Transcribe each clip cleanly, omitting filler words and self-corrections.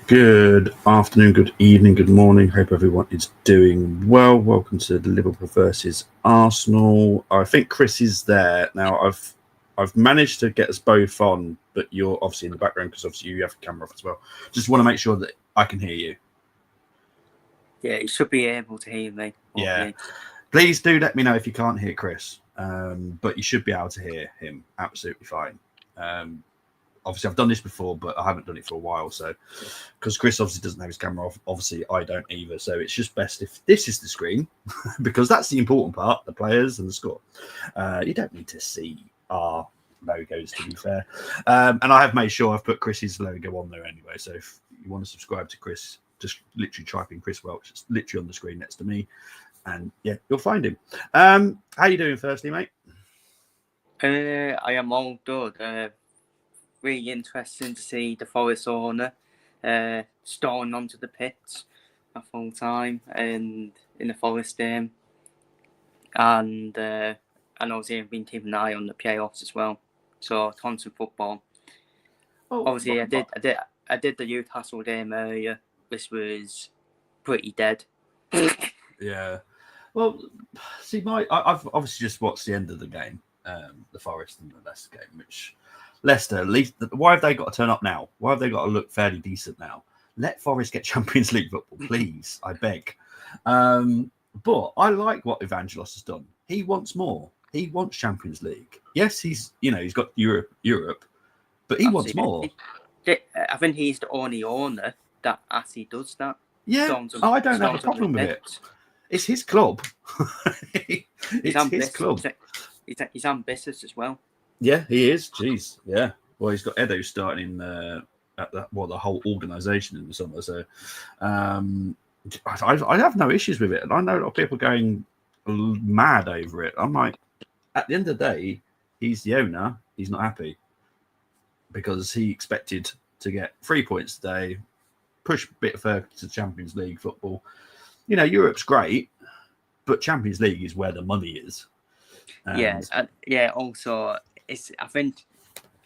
Good afternoon, good evening, good morning. Hope everyone is doing well. Welcome to the Liverpool versus Arsenal. I think Chris is there now. I've managed to get us both on, but you're obviously in the background because obviously you have a camera off as well. Just want to make sure that I can hear you. Yeah, you should be able to hear me. Yeah. Please do let me know if you can't hear Chris, but you should be able to hear him absolutely fine. Obviously, I've done this before, but I haven't done it for a while. So, because Chris obviously doesn't have his camera off, obviously I don't either. So it's just best if this is the screen, because that's the important part, the players and the score. You don't need to see our logos, to be fair. And I have made sure I've put Chris's logo on there anyway. So if you want to subscribe to Chris, just literally type in Chris Welch. It's literally on the screen next to me. And yeah, you'll find him. How you doing, firstly, mate? I am all good. Really interesting to see the Forest owner storming onto the pitch at full time and in the Forest game. And obviously I've been keeping an eye on the playoffs as well. So constant football. Obviously I did the Newcastle game earlier, which was pretty dead. Yeah. Well, see, I've obviously just watched the end of the game, the Forest and the Leicester game, which Leicester, at least, why have they got to turn up now? Why have they got to look fairly decent now? Let Forest get Champions League football, please, I beg. But I like what Evangelos has done. He wants more. He wants Champions League. Yes, he's got Europe, but he wants more. I think he's the only owner that actually does that. Yeah, I don't have a problem with it. It's his club. It's his club. He's ambitious as well. Yeah, he is. Jeez, yeah. Well, he's got Edo starting at the whole organisation in the summer. So, I have no issues with it, and I know a lot of people going mad over it. I'm like, at the end of the day, he's the owner. He's not happy because he expected to get 3 points today, push a bit further to Champions League football. You know, Europe's great, but Champions League is where the money is. Also, I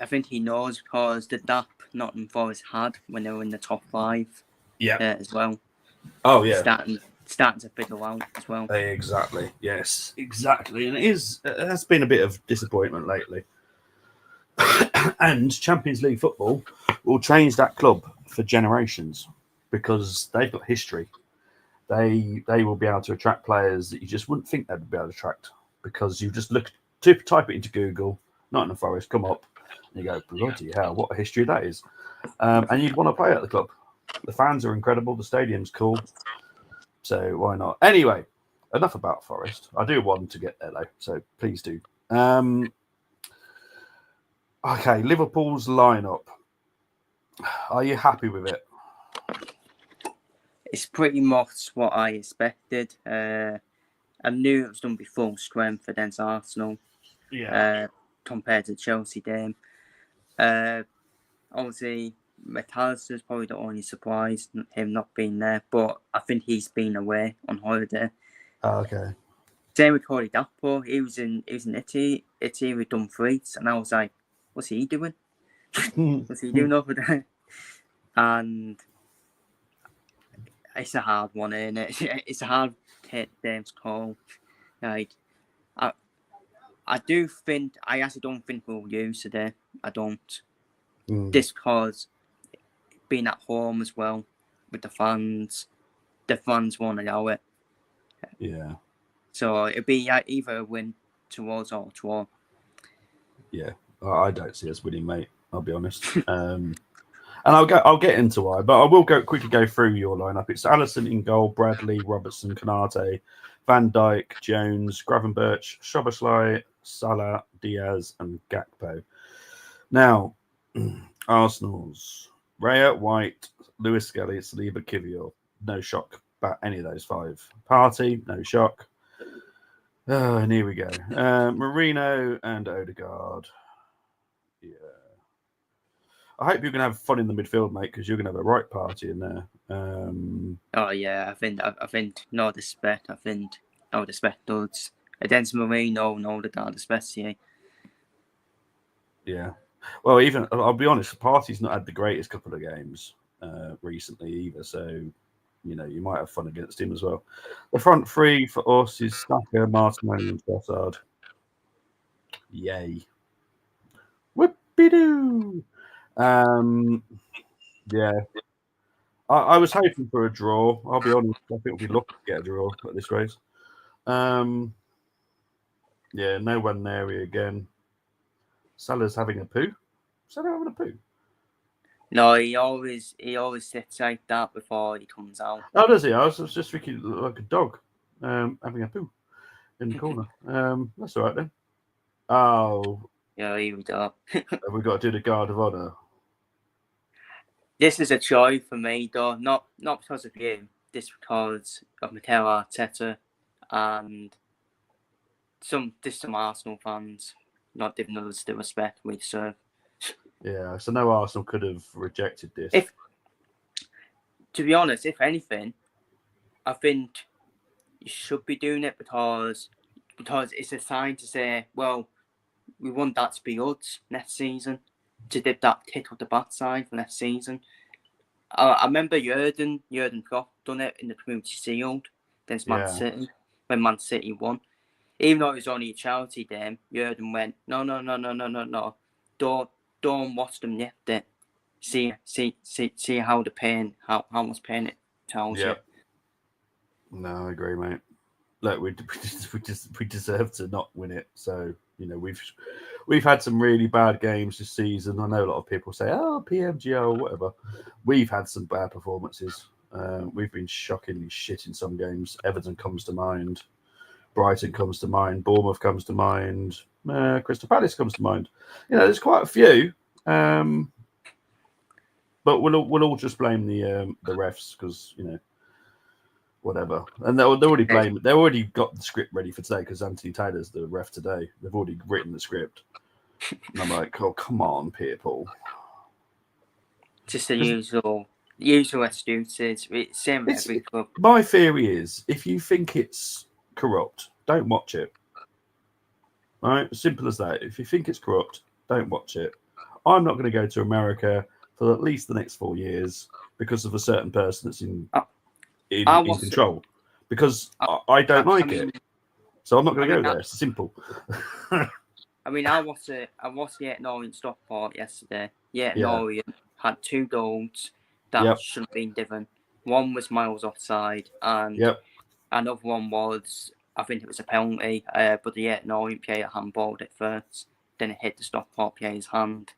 think he knows because the gap Nottingham Forest had when they were in the top 5. As well. Oh yeah, starting to fiddle out as well. Exactly. Yes, exactly. And it has been a bit of disappointment lately. And Champions League football will change that club for generations because they've got history. They will be able to attract players that you just wouldn't think they'd be able to attract because you just type it into Google, Nottingham Forest, come up, and you go, bloody hell, what a history that is. And you'd want to play at the club. The fans are incredible. The stadium's cool. So why not? Anyway, enough about Forest. I do want to get there, though, so please do. Okay, Liverpool's lineup. Are you happy with it? It's pretty much what I expected. I knew it was going to be full strength against Arsenal. Yeah. Compared to Chelsea game. Obviously, McAllister's probably the only surprise, him not being there, but I think he's been away on holiday. Okay. Same with Cody Gakpo. He was in Italy with Dumfries, and I was like, what's he doing? What's he doing over there? And it's a hard one, isn't it? It's a hard game to call. Like, I actually don't think we'll lose today. I don't. Just because being at home as well with the fans won't allow it. Yeah. So it'd be either a win towards or draw. Yeah, I don't see us winning, mate. I'll be honest. And I'll get into why, but I will quickly go through your lineup. It's Alisson in goal, Bradley, Robertson, Konate, Van Dijk, Jones, Gravenberch, Szoboszlai, Salah, Diaz, and Gakpo. Now, Arsenal's Raya, White, Lewis Skelly, Saliba, Kivior. No shock about any of those 5. Partey, no shock. Oh, and here we go. Marino and Odegaard. Yeah. I hope you're going to have fun in the midfield, mate, because you're going to have a right party in there. Oh yeah, I think no disrespect. I think no disrespect does against Marino and Odegaard especially. Yeah. Well, even I'll be honest, Partey's not had the greatest couple of games. recently either. So, you might have fun against him as well. The front three for us is Saka, Martinelli, and Trossard. Yay. Whoopie-doo. Yeah. I was hoping for a draw. I'll be honest. I think we'll be lucky to get a draw at this race. Yeah, no one there again. Salah's having a poo. Salah having a poo. No, he always sits like that before he comes out. Oh, does he? I was just thinking like a dog having a poo in the corner. That's all right then. Oh, Yeah, here we go. have we got to do the guard of honour? This is a joy for me, though. Not because of you. This because of Mikel Arteta and some Arsenal fans not giving us the respect we deserve. Yeah, so no Arsenal could have rejected this. To be honest, if anything, I think you should be doing it because it's a sign to say, well, we want that to be us next season, to dip that kick up the backside for next season. I remember Jurgen Klopp done it in the Community Shield against Man City when Man City won. Even though it was only a charity game, Jurgen went, no. Don't watch them lift it. See how the pain, how much pain it tells you. No, I agree, mate. Look, we deserve to not win it. So we've had some really bad games this season. I know a lot of people say, "Oh, PMGO or whatever." We've had some bad performances. We've been shockingly shit in some games. Everton comes to mind. Brighton comes to mind. Bournemouth comes to mind. Crystal Palace comes to mind. There's quite a few. But we'll all just blame the refs because whatever. And they're already blamed. They already got the script ready for today because Anthony Taylor's the ref today. They've already written the script. And I'm like, oh, come on, people. Just the usual excuses. Same with every club. My theory is, if you think it's corrupt, don't watch it. All right? Simple as that. If you think it's corrupt, don't watch it. I'm not going to go to America for at least the next 4 years because of a certain person that's in control. Because I don't like it. So I'm not going to go there. It's simple. I watched the 8-0 Stockport yesterday. Yeah, Norway had 2 goals that shouldn't have been given. One was miles offside, and another one was, I think it was a penalty, but the 8-0 player handballed it first. Then it hit the Stockport player's hand.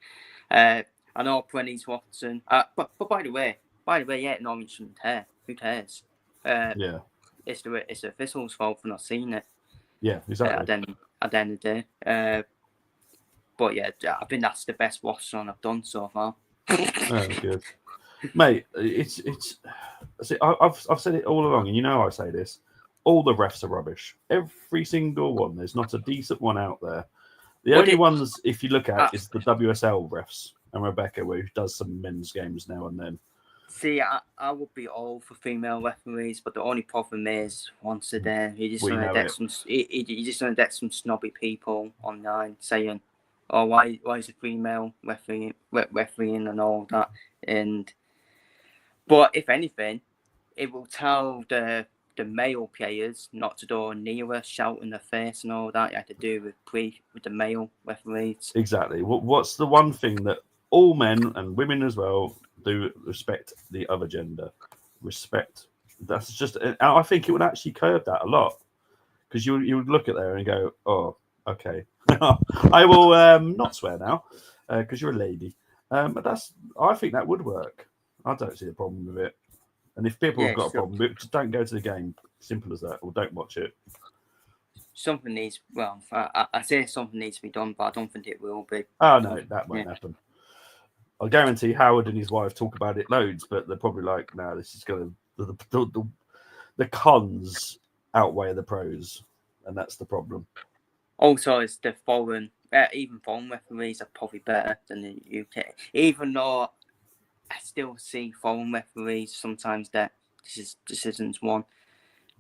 I know Brenny's Watson. But by the way, 8-0 shouldn't care. Who cares? It's the official's fault for not seeing it. Yeah, exactly. At the end of the day. But yeah, I think that's the best watch on I've done so far. Oh, good, mate. It's. I've said it all along, and I say this. All the refs are rubbish. Every single one. There's not a decent one out there. The only ones, if you look at, is the WSL refs and Rebecca, who does some men's games now and then. See, I would be all for female referees, but the only problem is once a day you just want to get some snobby people online saying, "Oh, why is a female refereeing and all that?" But if anything, it will tell the male players not to go near her, shout in their face and all that. You have to do with the male referees. Exactly. What's the one thing that all men and women as well do? Respect the other gender. Respect. That's just. I think it would actually curb that a lot because you would look at there and go, "Oh, okay, I will not swear now because you're a lady." But I think that would work. I don't see a problem with it. And if people have got a problem with it, just don't go to the game. Simple as that, or don't watch it. Something needs. Well, I say something needs to be done, but I don't think it will be. Oh no, that won't happen. I guarantee Howard and his wife talk about it loads, but they're probably like, "No, this is going to the cons outweigh the pros, and that's the problem." Also, it's the even foreign referees are probably better than the UK. Even though I still see foreign referees sometimes that decisions won.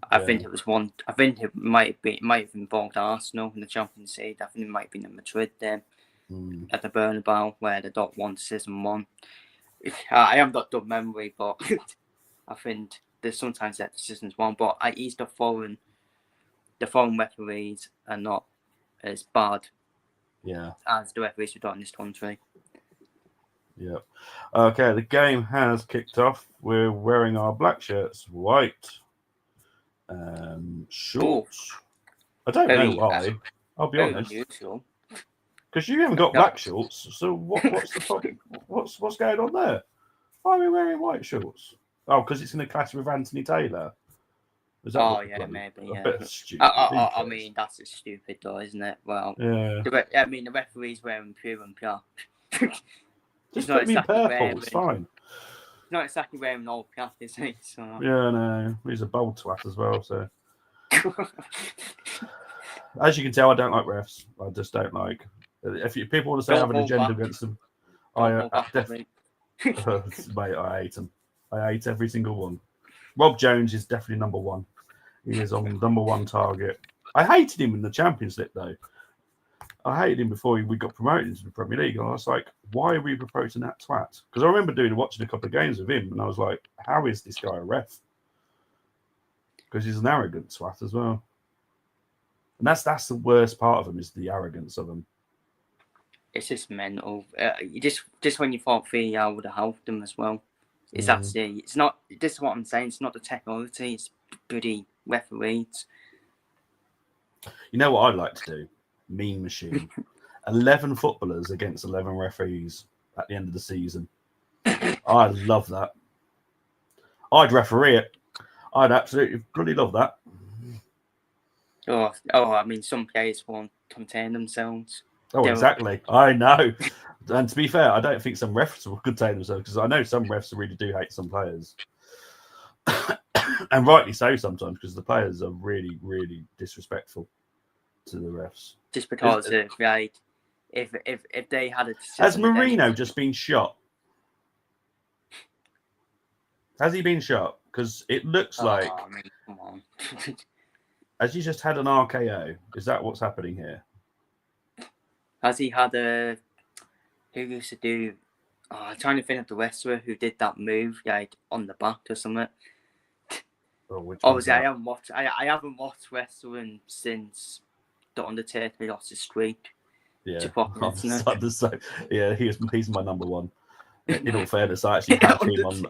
I think it was one. I think it might have involved Arsenal in the Champions League. I think it might have been in Madrid then at the Bernabeu where the .1 decision won. I haven't got good memory, but I think there's sometimes that decisions wrong. But at least the foreign referees are not as bad Yeah. as the referees we've got in this country. Yep. Okay, the game has kicked off. We're wearing our black shirts, white shorts. I don't know why. I'll be Very honest. unusual. Because you haven't got black shorts, so what's the problem? What's going on there? Why are we wearing white shorts? Oh, because it's in a clash with Anthony Taylor. Is that Oh yeah, maybe. A Yeah. bit stupid. I mean, that's just stupid, though, isn't it? Well, yeah. the referee's wearing pure and pure. Just put him in purple. It's fine. He's not exactly wearing all black, is he? So. Yeah, no, he's a bold twat as well. So, as you can tell, I don't like refs. I just don't like. If people want to say I have an agenda against them, I definitely. Mate, I hate them. I hate every single one. Rob Jones is definitely number one. He is on number one target. I hated him in the Champions League, though. I hated him before we got promoted into the Premier League. And I was like, why are we promoting that twat? Because I remember watching a couple of games with him, and I was like, how is this guy a ref? Because he's an arrogant twat as well. And that's the worst part of him, is the arrogance of him. It's just mental. Just when you thought VAR would have helped them as well. It's actually, it's not. This is what I'm saying. It's not the technology. It's bloody referees. You know what I'd like to do? Meme machine. 11 footballers against 11 referees at the end of the season. I love that. I'd referee it. I'd absolutely bloody love that. Oh! I mean, some players won't contain themselves. Oh, exactly. I know. And to be fair, I don't think some refs will contain themselves, because I know some refs really do hate some players. And rightly so sometimes, because the players are really, really disrespectful to the refs. Just because if they had a decision. Has Marino just been shot? Has he been shot? Because it looks like. I mean, come on. Has he just had an RKO? Is that what's happening here? Has he had a? Who used to do? Oh, I'm trying to think of the wrestler who did that move, like on the back or something. Obviously, I haven't watched wrestling since the Undertaker lost his streak. Yeah, he's my number one. In all fairness, I actually have him on.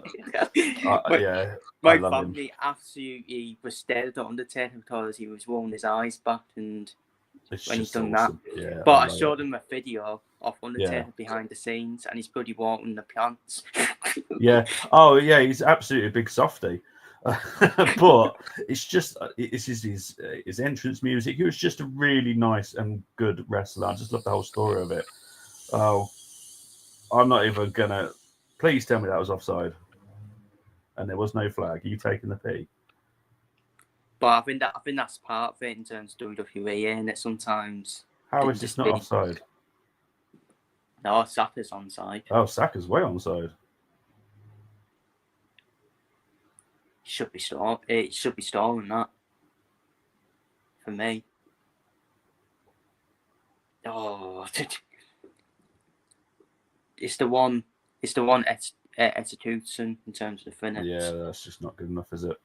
My family absolutely was scared of the Undertaker because he was rolling his eyes back and when he's done awesome. that. Yeah, but I showed him a video of Undertaker behind the scenes, and he's bloody walking the pants. Yeah. Oh yeah, he's absolutely a big softie. But it's his entrance music. He was just a really nice and good wrestler. I just love the whole story of it. Oh, I'm not even gonna. Please tell me that was offside, and there was no flag. Are you taking the P? But I think that's part of it in terms of WWE, and it sometimes. How is this not offside? No, Saka's onside. Oh, Saka's way onside. It should be stolen, that. For me. Oh, it's the one execution in terms of the finish. Yeah, that's just not good enough, is it?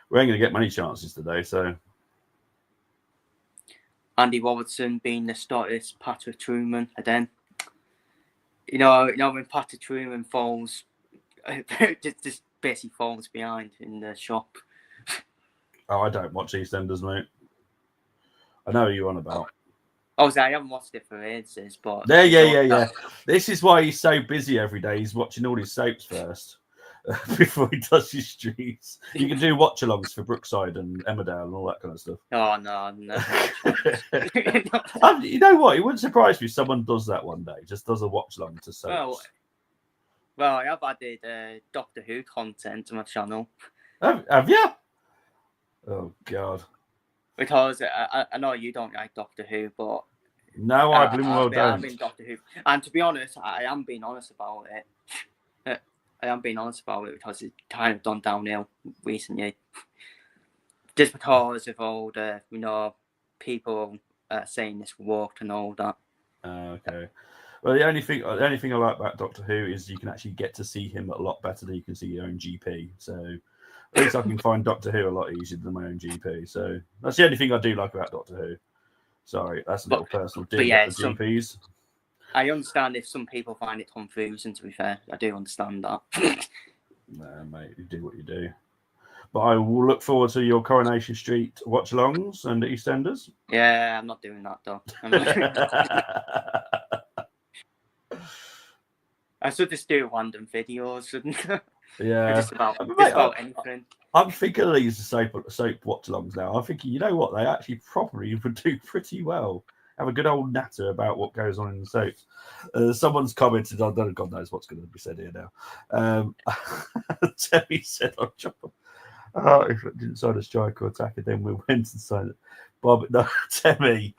We ain't going to get many chances today, so. Andy Robertson being the Scottish Patrick Truman again. You know when Patrick Truman falls, just basically falls behind in the shop. Oh, I don't watch EastEnders, mate. I know who you're on about. Obviously, I haven't watched it for ages, but yeah. This is why he's so busy every day. He's watching all his soaps first before he does his streams. You can do watch-alongs for Brookside and Emmerdale and all that kind of stuff. Oh no. You know what? It wouldn't surprise me if someone does that one day. Just does a watch-along to soaps. Well, I have added Doctor Who content to my channel. Have you? Oh God. Because I know you don't like Doctor Who, but no, I don't. I've been Doctor Who, and to be honest, I am being honest about it. I am being honest about it because it's kind of gone downhill recently. Just because of all the people saying this worked and all that. Okay. Well, the only thing I like about Doctor Who is you can actually get to see him a lot better than you can see your own GP. So at least I can find Doctor Who a lot easier than my own GP. So that's the only thing I do like about Doctor Who. Sorry, that's a little personal dig yeah, at the GPs. I understand if some people find it confusing, to be fair. I do understand that. No, mate, you do what you do. But I will look forward to your Coronation Street watch-alongs and EastEnders. Yeah, I'm not doing that, though. I'm not doing that. I should just do random videos, shouldn't I? Yeah. Just about anything. I'm thinking of these soap watch-alongs now. I'm thinking, you know what? They actually probably would do pretty well. Have a good old natter about what goes on in the soaps. Someone's commented, I don't know, God knows what's going to be said here now. Terry said, I'll chop him. Oh, if it didn't sign a strike or attacker, then we went and signed it. Bob, no, Temmie,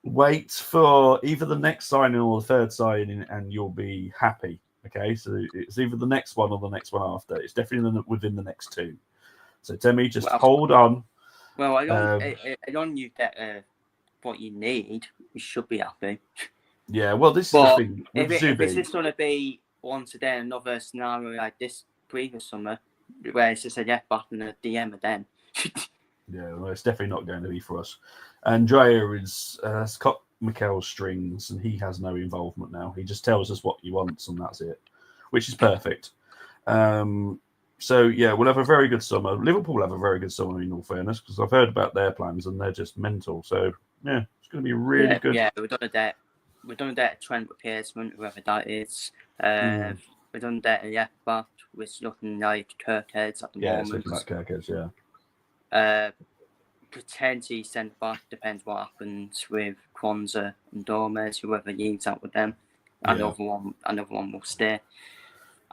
wait for either the next signing or the third signing, and you'll be happy. Okay, so it's either the next one or the next one after. It's definitely within the next two. So Temmie, just hold on. Well, as long as you get what you need, you should be happy. Yeah, well, this is the thing. If it's just going to be once a day, another scenario like this previous summer, where it's just a left back and a DM then. Yeah, well, it's definitely not going to be for us. Andrea is Scott McKell's strings, and he has no involvement now. He just tells us what he wants, and that's it, which is perfect. So, yeah, we'll have a very good summer. Liverpool will have a very good summer, in all fairness, because I've heard about their plans, and they're just mental. So, yeah, it's going to be really good. Yeah, we've done a debt. We've done a debt at Trent replacement, whoever that is. We've done that at left back, which is looking like Kirkhead's at the moment. Yeah, it's looking like Kirkhead's, yeah. Potentially centre back, depends what happens with Kwanzaa and Dormes, whoever leaves out with them. Another one will stay.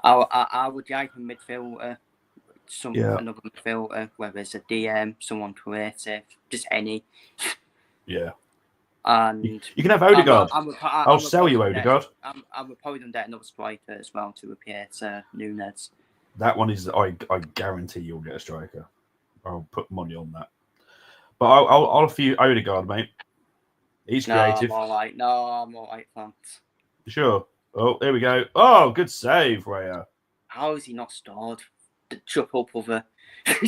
I would like a midfielder, another midfielder, whether it's a DM, someone creative, just any. Yeah. And you can have Odegaard. I'll sell you Odegaard. I would probably get another striker as well to replace Nunes. That one is, I guarantee you'll get a striker. I'll put money on that. But I'll offer you Odegaard, mate. He's creative. I'm all right, thanks. Sure. Oh, there we go. Oh, good save, Raya. How is he not starred? The triple cover. I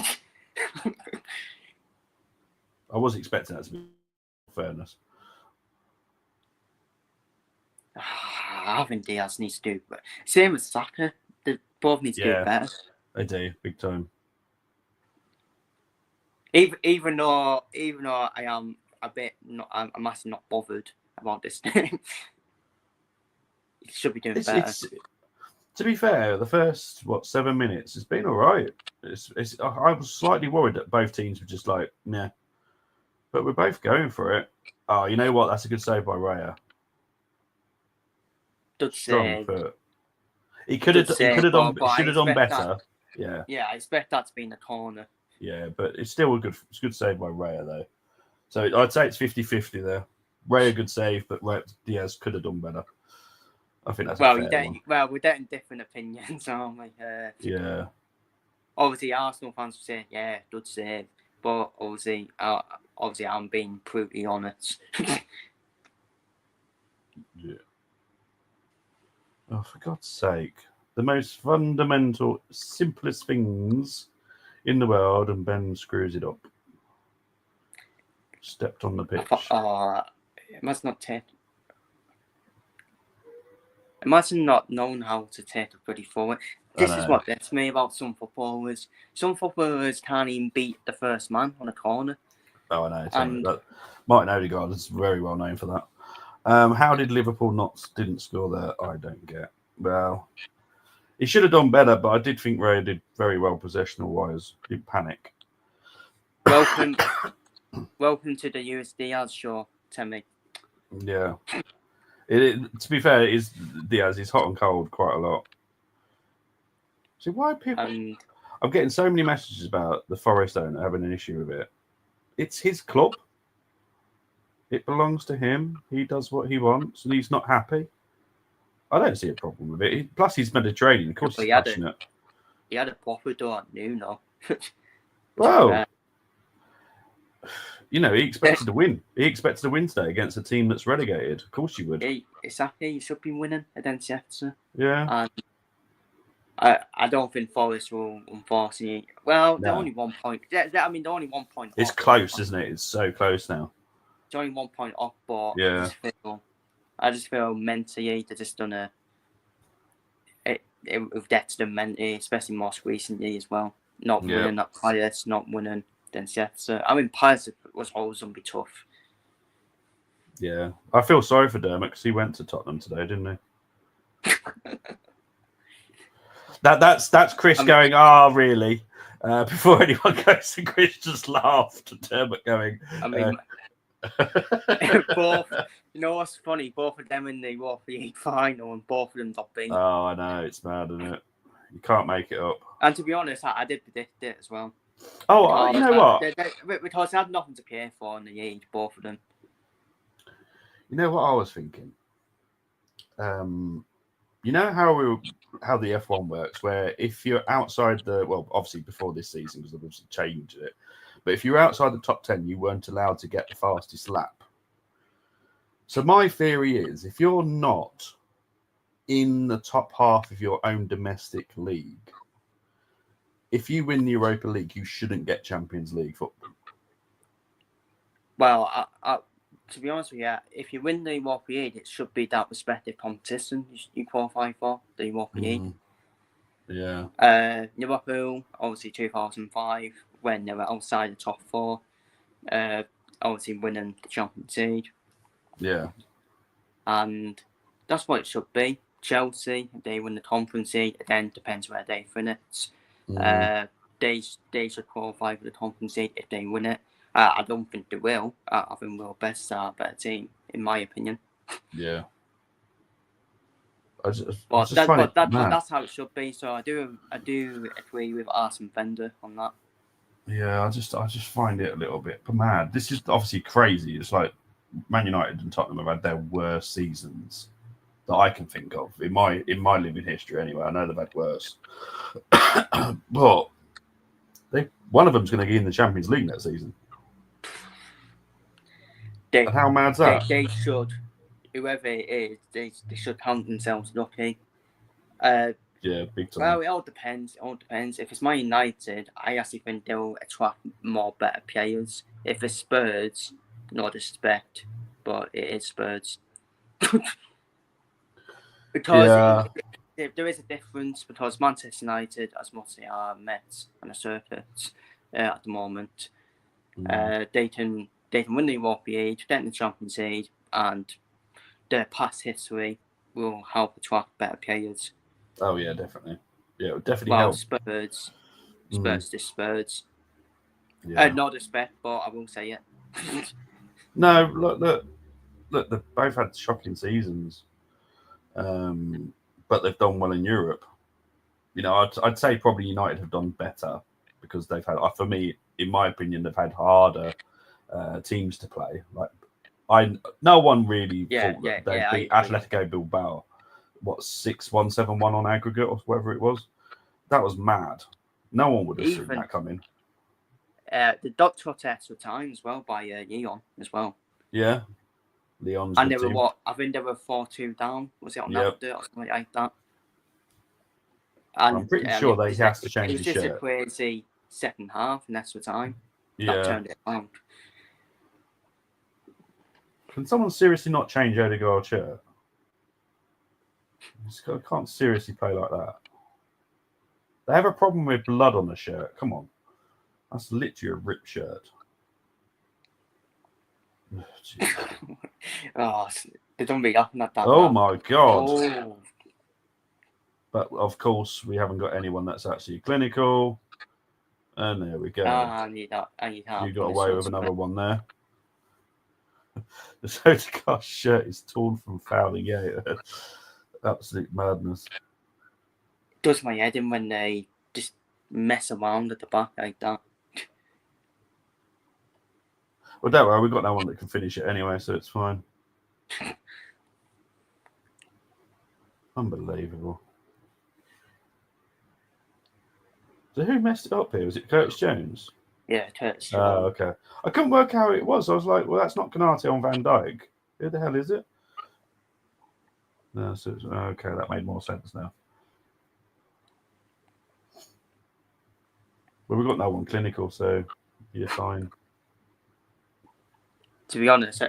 was expecting that to be fairness. I think Diaz needs to do same as Saka. They both need to do better. They do, big time. Even though I am a bit I'm actually not bothered about this thing. It should be doing better. To be fair, the first 7 minutes, it's been all right. I was slightly worried that both teams were just like, nah, but we're both going for it. Oh, you know what? That's a good save by Raya. Strong foot. He should have done better. Yeah. Yeah, I expect that to be in the corner. Yeah, but it's still a good save by Raya though. So I'd say it's 50-50 there. Raya good save, but Diaz could have done better. I think that's a fair one. Well, we're getting different opinions, aren't we? Yeah. Obviously, Arsenal fans will say, yeah, good save. But obviously, I'm being brutally honest. Yeah. Oh, for God's sake. The most fundamental, simplest things in the world, and Ben screws it up. Stepped on the pitch. It must not take. Imagine not knowing how to take a bloody forward. This is what gets me about some footballers. Some footballers can't even beat the first man on a corner. Oh, I know. Martin Odegaard is very well known for that. How did Liverpool didn't score there? I don't get. Well, he should have done better, but I did think Ray did very well possessional-wise. Didn't panic. Welcome to the USDS show, Temmie. Yeah. To be fair, is Diaz. He's hot and cold quite a lot. So why people? I'm getting so many messages about the Forest owner having an issue with it. It's his club. It belongs to him. He does what he wants, and he's not happy. I don't see a problem with it. Plus, he's Mediterranean. Of course, he's passionate. He had a proper door at Nuno. Well, he expected to win. He expected to win today against a team that's relegated. Of course you would. He Isaki should be winning against Yetzer. Yeah. And I don't think Forest will, unfortunately. Well, they're No. only 1 point. They're only 1 point It's off. close, isn't it? It's so close now. It's only 1 point off, but Yeah. I just feel mentally they're just done with Dexter mentally, especially most recently as well. Not winning at Palace, not winning against Yetzer. I mean, Palace was always going to be tough. Yeah. I feel sorry for Dermot because he went to Tottenham today, didn't he? That's Chris going, really? Before anyone goes, and Chris just laughed at Dermot going. I mean, both. You know what's funny? Both of them in the Europa League final, and both of them got beat. Oh, I know, it's mad, isn't it? You can't make it up. And to be honest, I did predict it as well. Oh, you know what? Because they had nothing to play for in the age, both of them. You know what I was thinking? You know how the F1 works, where if you're outside obviously before this season, because they've obviously changed it, but if you're outside the top 10, you weren't allowed to get the fastest lap. So my theory is, if you're not in the top half of your own domestic league, if you win the Europa League, you shouldn't get Champions League football. Well, to be honest with you, if you win the Europa League, it should be that respective competition you qualify for, the Europa League. Yeah. Liverpool, obviously 2005, when they were outside the top 4, obviously winning the Champions League. Yeah. And that's what it should be. Chelsea, if they win the Conference League, then depends where they finish. They should qualify for the Conference League if they win it. I don't think they will. I think we'll best are a better team, in my opinion. Yeah. But that's how it should be. So I do agree with Arsene Wenger on that. Yeah, I just find it a little bit mad. This is obviously crazy. It's like Man United and Tottenham have had their worst seasons that I can think of in my living history. Anyway, I know they've had worse, but one of them's going to be in the Champions League next season. And how mad's that? They should, whoever it is, they should count themselves lucky. Yeah, big time. Well, it all depends. If it's Man United, I actually think they'll attract more better players. If it's Spurs, no disrespect, but it is Spurs. Because there is a difference, because Manchester United, as much as they are Mets and a circuit at the moment, they can win the Europa League, get in the Champions League, and their past history will help attract better players. Oh yeah, definitely. Yeah, it would definitely help. Spurs to Spurs. Yeah. Not respect, but I will say it. No, look, they've both had shocking seasons, but they've done well in Europe. You know, I'd say probably United have done better because they've had, for me, in my opinion, they've had harder teams to play. Like, no one really thought that they'd beat Atletico Bilbao. What, 6-1, 7-1 on aggregate or whatever it was? That was mad. No one would have seen that coming. The doctor test were timed as well by Lyon as well. Yeah, Lyon's and they were what? I think they were 4-2 down. Was it on that or something like that? And I'm pretty sure they have to change the shirt. It was just a crazy second half and extra time. Yeah, that turned it around. Can someone seriously not change Odegaard's shirt? I can't seriously play like that. They have a problem with blood on the shirt. Come on. That's literally a ripped shirt. Oh, they don't be laughing at that. Oh my God. Oh. But of course, we haven't got anyone that's actually clinical. And there we go. You got away with another one there. The Odegaard shirt is torn from fouling out. Absolute madness. It does my head in when they just mess around at the back like that. Well, don't worry, we've got no one that can finish it anyway, so it's fine. Unbelievable. So who messed it up here? Was it Curtis Jones? Yeah, Curtis Jones. Oh, okay. I couldn't work out how it was. I was like, well, that's not Canate on Van Dijk. Who the hell is it? No, so okay, that made more sense now. But we've got no one clinical, so you're fine. To be honest,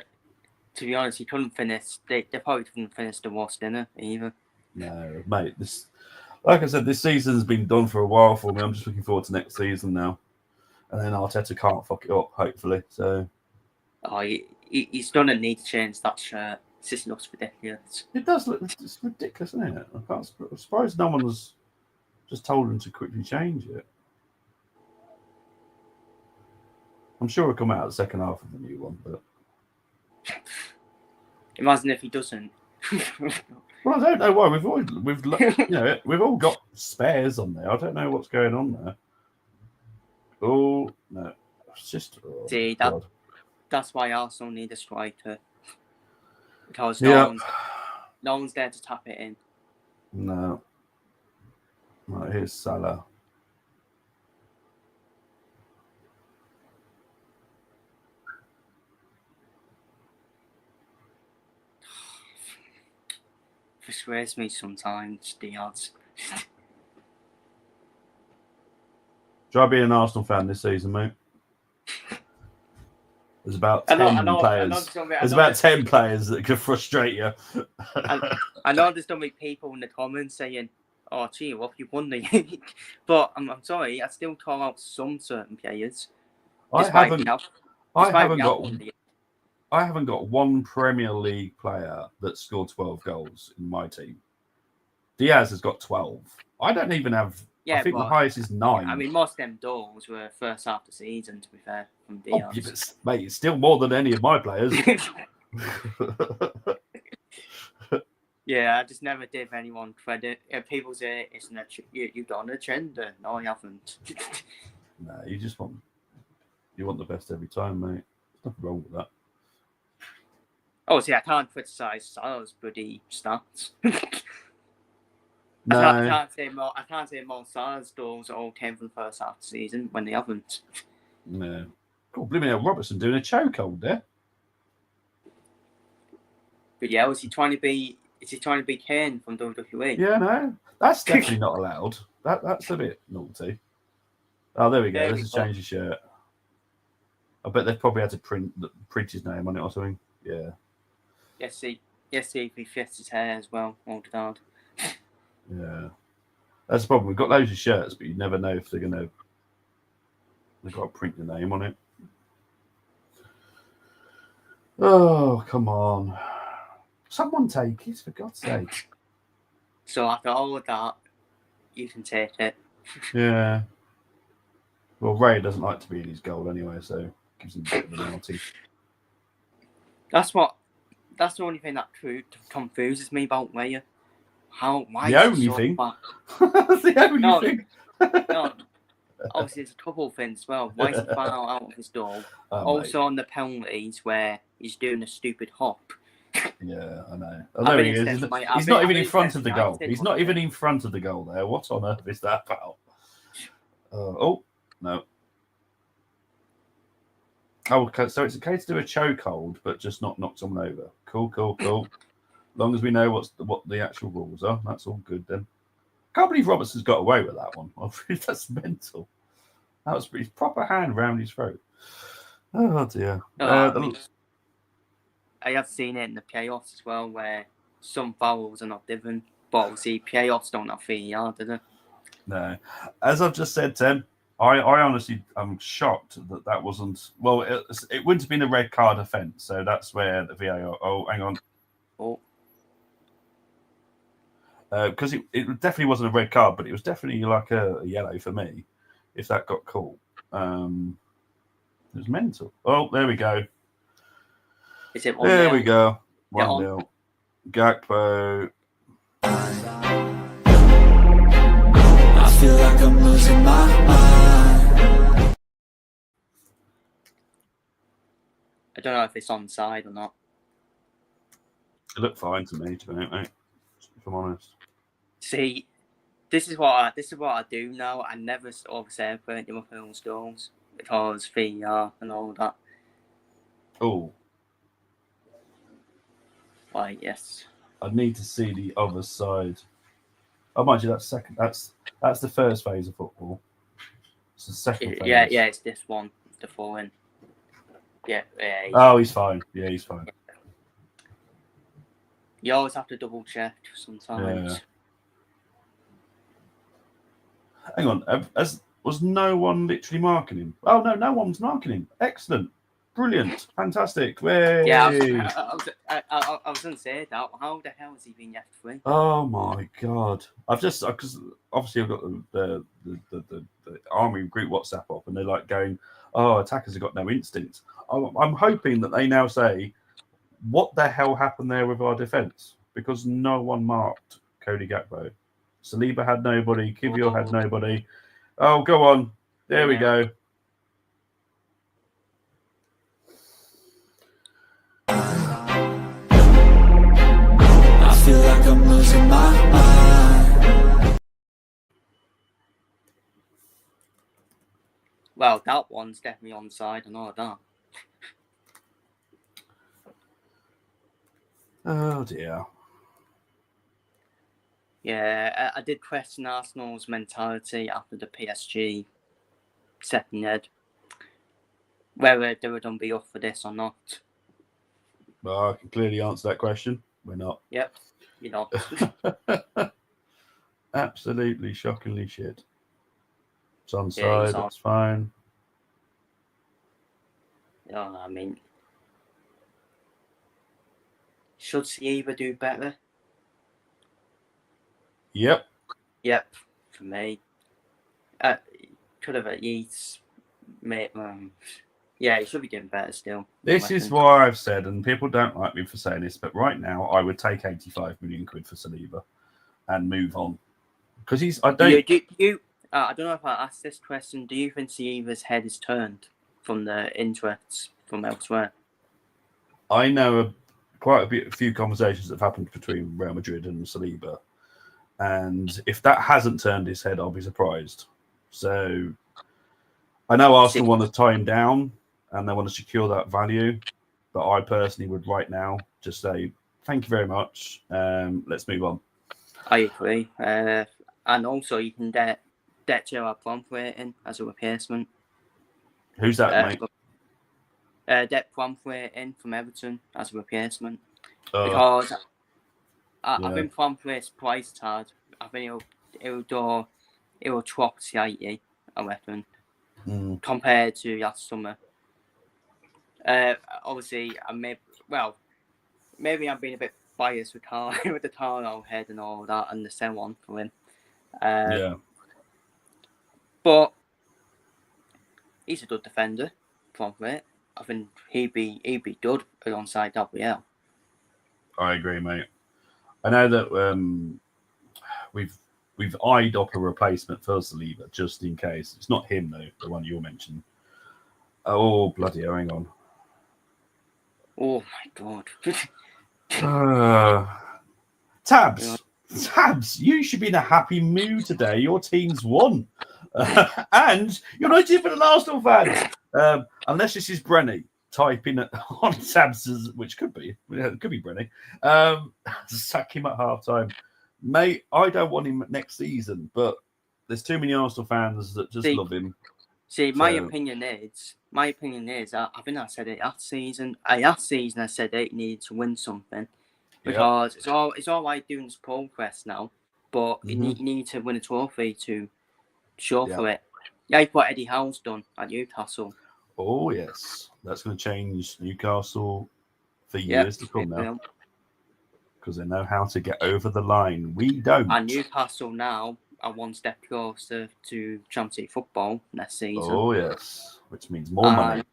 he couldn't finish. They probably couldn't finish the worst dinner either. No, mate. This, like I said, this season's been done for a while for me. I'm just looking forward to next season now, and then Arteta can't fuck it up, hopefully. So He's gonna need to change that shirt. It just looks ridiculous. it does look it's ridiculous, isn't it? I'm surprised no one has just told him to quickly change it. I'm sure it'll come out the second half of the new one, but imagine if he doesn't. Well, I don't know why we've all got spares on there. I don't know what's going on there. Oh no, it's just See God. That's why Arsenal need a striker, because Yeah. no one's there to tap it in. No. Right, here's Salah. Frustrates me sometimes, the odds. Try being an Arsenal fan this season, mate. There's about 10 players. There's about 10 players that could frustrate you. I know there's going to be people in the comments saying, "Oh, gee, what you won the league?" But I'm sorry, I still call out some certain players. I haven't got one Premier League player that scored 12 goals in my team. Diaz has got 12. I don't even have. I think the highest is 9. I mean, most of them goals were first half of the season, to be fair, from Diaz. Oh, yeah, but, mate, it's still more than any of my players. Yeah, I just never give anyone credit. If people say you've got an agenda. No, I haven't. No, you want the best every time, mate. There's nothing wrong with that. Oh, see, I can't criticise Salah's bloody stats. No. I can't say more Salah's goals all came from the first half of the season when they haven't. No. God, blimey, Robertson doing a chokehold there. But yeah, is he trying to be Kane from WWE? Yeah, no. That's definitely not allowed. That's a bit naughty. Oh, there we go. Let's just change the shirt. I bet they've probably had to print his name on it or something. Yeah. Yes, see if he fits his hair as well. Oh, God. Yeah. That's the problem. We've got loads of shirts, but you never know if they've got to print your name on it. Oh, come on. Someone take it, for God's sake. So after all of that, you can take it. Yeah. Well, Ray doesn't like to be in his goal anyway, so it gives him a bit of an outie. That's the only thing that confuses me about Ray. Why the only thing? That's the only thing. No. Obviously, there's a couple of things as well. Why is he far out of his goal? Also, on the penalties where he's doing a stupid hop. Yeah, I know. There he is. He's not even in front of the goal. He's not even in front of the goal there. What on earth is that about? Oh, no. Oh, okay. So it's okay to do a chokehold, but just not knock someone over. Cool. As long as we know what the actual rules are, that's all good then. Can't believe Robertson's got away with that one. That's mental. That was his proper hand round his throat. Oh dear. I have seen it in the playoffs as well, where some fouls are not given, but obviously playoffs don't have VAR, do they? No. As I've just said, Tim, I honestly am shocked that wasn't. Well, it wouldn't have been a red card offence, so that's where the VAR. Oh, hang on. Oh. Because it definitely wasn't a red card, but it was definitely like a yellow for me, if that got caught. It was mental. Oh, there we go. Is it 1-0? There we go. 1-0. Gakpo. I feel like I'm losing my mind. I don't know if it's onside or not. It looked fine to me, mate. If I'm honest. See, this is what I do now. I never celebrate Liverpool's goals because VAR and all that. Oh. Why, yes. I need to see the other side. Oh, mind you, that's second. That's the first phase of football. It's the second phase. Yeah, it's this one, the falling. Yeah. He's fine. Yeah, he's fine. You always have to double check sometimes. Yeah. Hang on, was no one literally marking him? Oh no one's marking him. Excellent, brilliant, fantastic. Way. Yeah, I was going to say that. How the hell has he been left free? Oh my god! I've just because obviously I've got the army group WhatsApp up, and they're like going, "Oh, attackers have got no instinct." I'm hoping that they now say, "What the hell happened there with our defence?" Because no one marked Cody Gakpo. Saliba had nobody. Kivior had nobody. Oh, go on. There we go. I feel like I'm losing my mind. Well, that one's definitely onside. I know that. Oh dear. Yeah, I did question Arsenal's mentality after the PSG second head. Whether they would be up for this or not. Well, I can clearly answer that question. We're not. Yep, you're not. Absolutely shockingly shit. It's onside, Yeah, that's fine. Oh, I mean, should Saliba do better? Yep. For me. Could have at least made. Yeah, he should be doing better still. This is why I've said, and people don't like me for saying this, but right now I would take 85 million quid for Saliba and move on. Because he's, I don't. I don't know if I asked this question. Do you think Saliba's head is turned from the interests from elsewhere? I know quite a few conversations that have happened between Real Madrid and Saliba. And if that hasn't turned his head, I'll be surprised. So I know Arsenal want to tie him down and they want to secure that value. But I personally would right now just say, thank you very much. Let's move on. I agree. And also you can get Gerard Plumfrey in as a replacement. Who's that, mate? Depp Plumfrey in from Everton as a replacement. Because I think Plumfrey's price tag, I think it'll drop slightly, I reckon, compared to last summer. Obviously, maybe I'm being a bit biased with with the Carlo head and all that and the so on for him. But he's a good defender, Plumfrey. I think he'd be good alongside Gabriel. I agree, mate. I know that we've eyed up a replacement for Saliba just in case. It's not him though, the one you mentioned. Oh bloody hell, hang on. Oh my god. Tabs, you should be in a happy mood today. Your team's won. And you're not even an Arsenal fan. Unless this is Brenny typing on Tabs, which could be Brenny. Sack him at halftime. Mate, I don't want him next season, but there's too many Arsenal fans that just love him. See, my opinion is, I think I said it last season. Last season I said it needed to win something. Because it's all right doing this poll quest now, but you need to win a trophy to show for it. Like what Eddie Howe's done at Newcastle. Oh yes, that's going to change Newcastle for years to come now, because they know how to get over the line. We don't. And Newcastle now are one step closer to Champions League football next season. Oh yes, which means more money.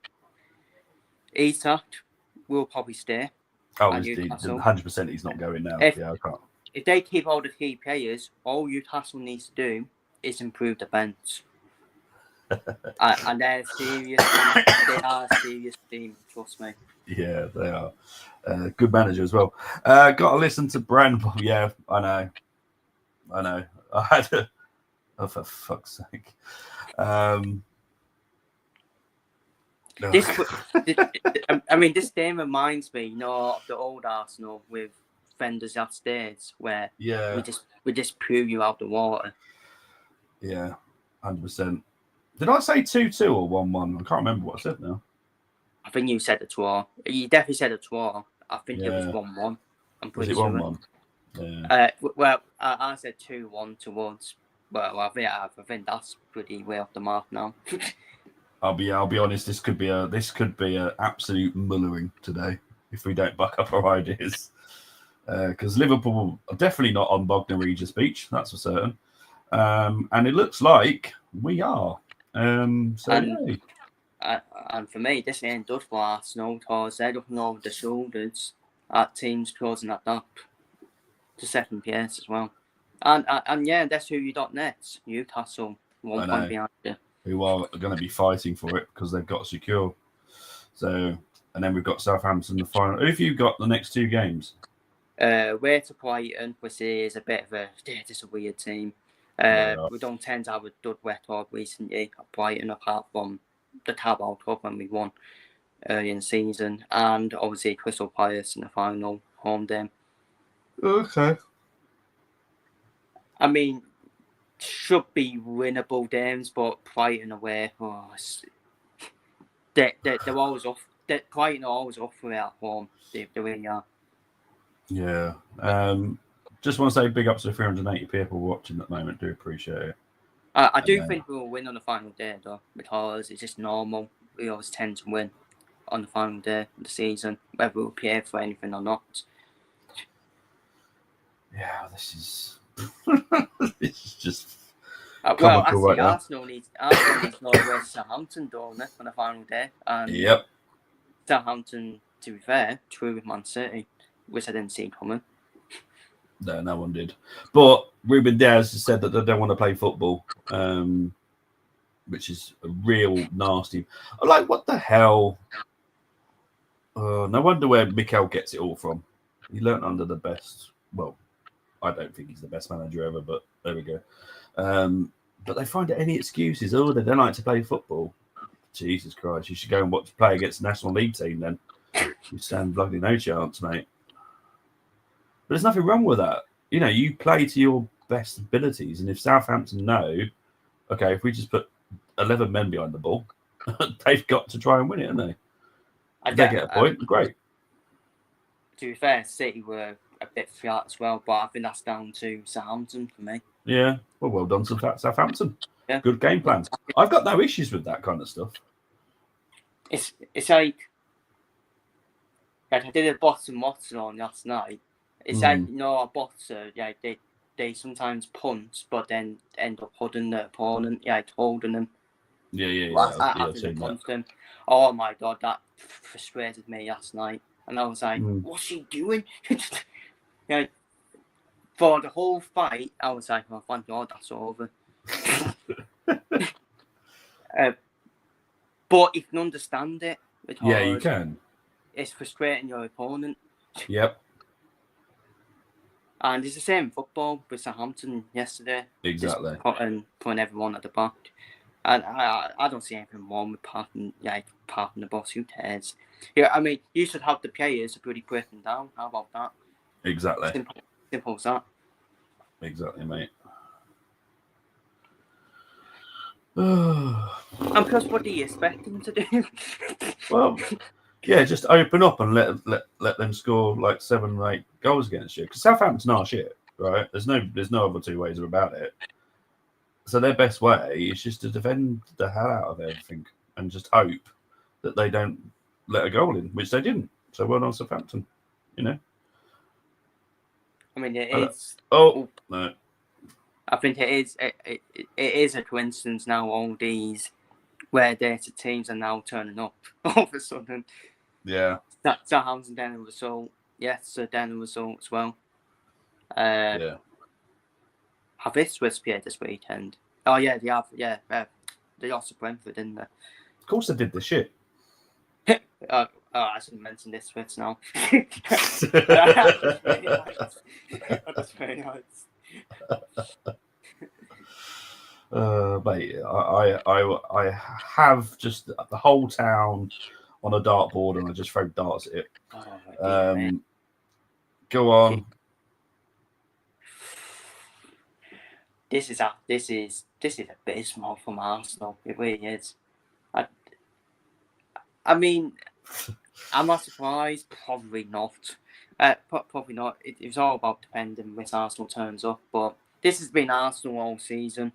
Isak will probably stay. Oh, 100%. He's not going now. I can't. If they keep all the key players, all Newcastle needs to do is improve the bench. And they're serious. They are a serious team, trust me. Yeah, they are. Good manager as well. Got to listen to Brand. Yeah, I know. I had to. Oh, for fuck's sake. This game reminds me, of the old Arsenal with defenders at stage where Yeah, we just poo you out the water. yeah, 100%. Did I say 2-2 or 1-1? I can't remember what I said now. I think you said a draw. You definitely said a draw. I think it was Yeah. 1-1. I'm Was pretty it sure. 1-1? Yeah. Well, I said 2-1 towards. Well, I think that's pretty way off the mark now. I'll be honest. This could be a absolute mullering today if we don't buck up our ideas. Because Liverpool are definitely not on Bognor Regis Beach, that's for certain. And it looks like we are. And for me, this ain't good for Arsenal because they're looking over the shoulders at teams closing that up to second place as well. And yeah, that's who you got next. Newcastle, 1 point behind you. Who are going to be fighting for it because they've got secure. So, and then we've got Southampton the final. Who have you got the next 2 games? Way to Brighton, which is a bit of a weird team. We don't tend to have a good record recently at Brighton apart from the Carabao Cup when we won early in the season, and obviously Crystal Palace in the final home game. Okay. I mean, should be winnable games, but Brighton away, they're always off. Brighton are always off for it at home. They really are. Yeah. Just want to say big ups to the 380 people watching at the moment. Do appreciate it. I do think we'll win on the final day, though, because it's just normal. We always tend to win on the final day of the season, whether we'll pay for anything or not. Yeah, this is this is just well, actually, Arsenal needs Northwest Southampton, don't they, on the final day? And yep. Southampton, to be fair, true with Man City, which I didn't see coming. No one did. But Ruben Diaz has said that they don't want to play football, which is a real nasty. Like, what the hell? No wonder where Mikel gets it all from. He learnt under the best. Well, I don't think he's the best manager ever, but there we go. But they find any excuses. Oh, they don't like to play football. Jesus Christ, you should go and play against the National League team then. You stand bloody no chance, mate. But there's nothing wrong with that. You know, you play to your best abilities. And if Southampton know, okay, if we just put 11 men behind the ball, they've got to try and win it, haven't they? If they get a point, great. To be fair, City were a bit flat as well, but I think that's down to Southampton for me. Yeah, well done to Southampton. Yeah. Good game plan. I've got no issues with that kind of stuff. It's like I did a bottom Watson on last night. It's like, you know, a boxer, they sometimes punt, but then end up holding the opponent, holding them. Yeah. After they punched him. Oh my God, that frustrated me last night. And I was like, what's he doing? For the whole fight, I was like, oh, thank God, that's over. But you can understand it. Yeah, you can. It's frustrating your opponent. Yep. And it's the same football with Southampton yesterday. Exactly. Putting everyone at the back. And I don't see anything wrong with parking the bus. Who cares? Yeah, I mean, you should have the players to really break them down. How about that? Exactly. Simple as that. Exactly, mate. And plus, what do you expect them to do? Well, yeah, just open up and let them score like 7 or 8 goals against you. Because Southampton are shit, right? There's no other two ways about it. So their best way is just to defend the hell out of everything and just hope that they don't let a goal in, which they didn't. So well done, Southampton. You know. I mean, it's. Oh no. I think it is. It is a coincidence now. All these where data teams are now turning up all of a sudden. Yeah. Southampton then a result. Yes, so then a result as well. Yeah. Have Ipswich played this weekend? Oh yeah, they have. Yeah, they lost to Brentford, didn't they? Of course they did the shit. I shouldn't mention this Ipswich now. That's very nice. Mate, I have just the whole town on a dartboard and I just throw darts at it. Go on. This is abysmal from Arsenal. It really is. I mean, am I surprised? Probably not. Probably not. It's all about depending which Arsenal turns up. But this has been Arsenal all season.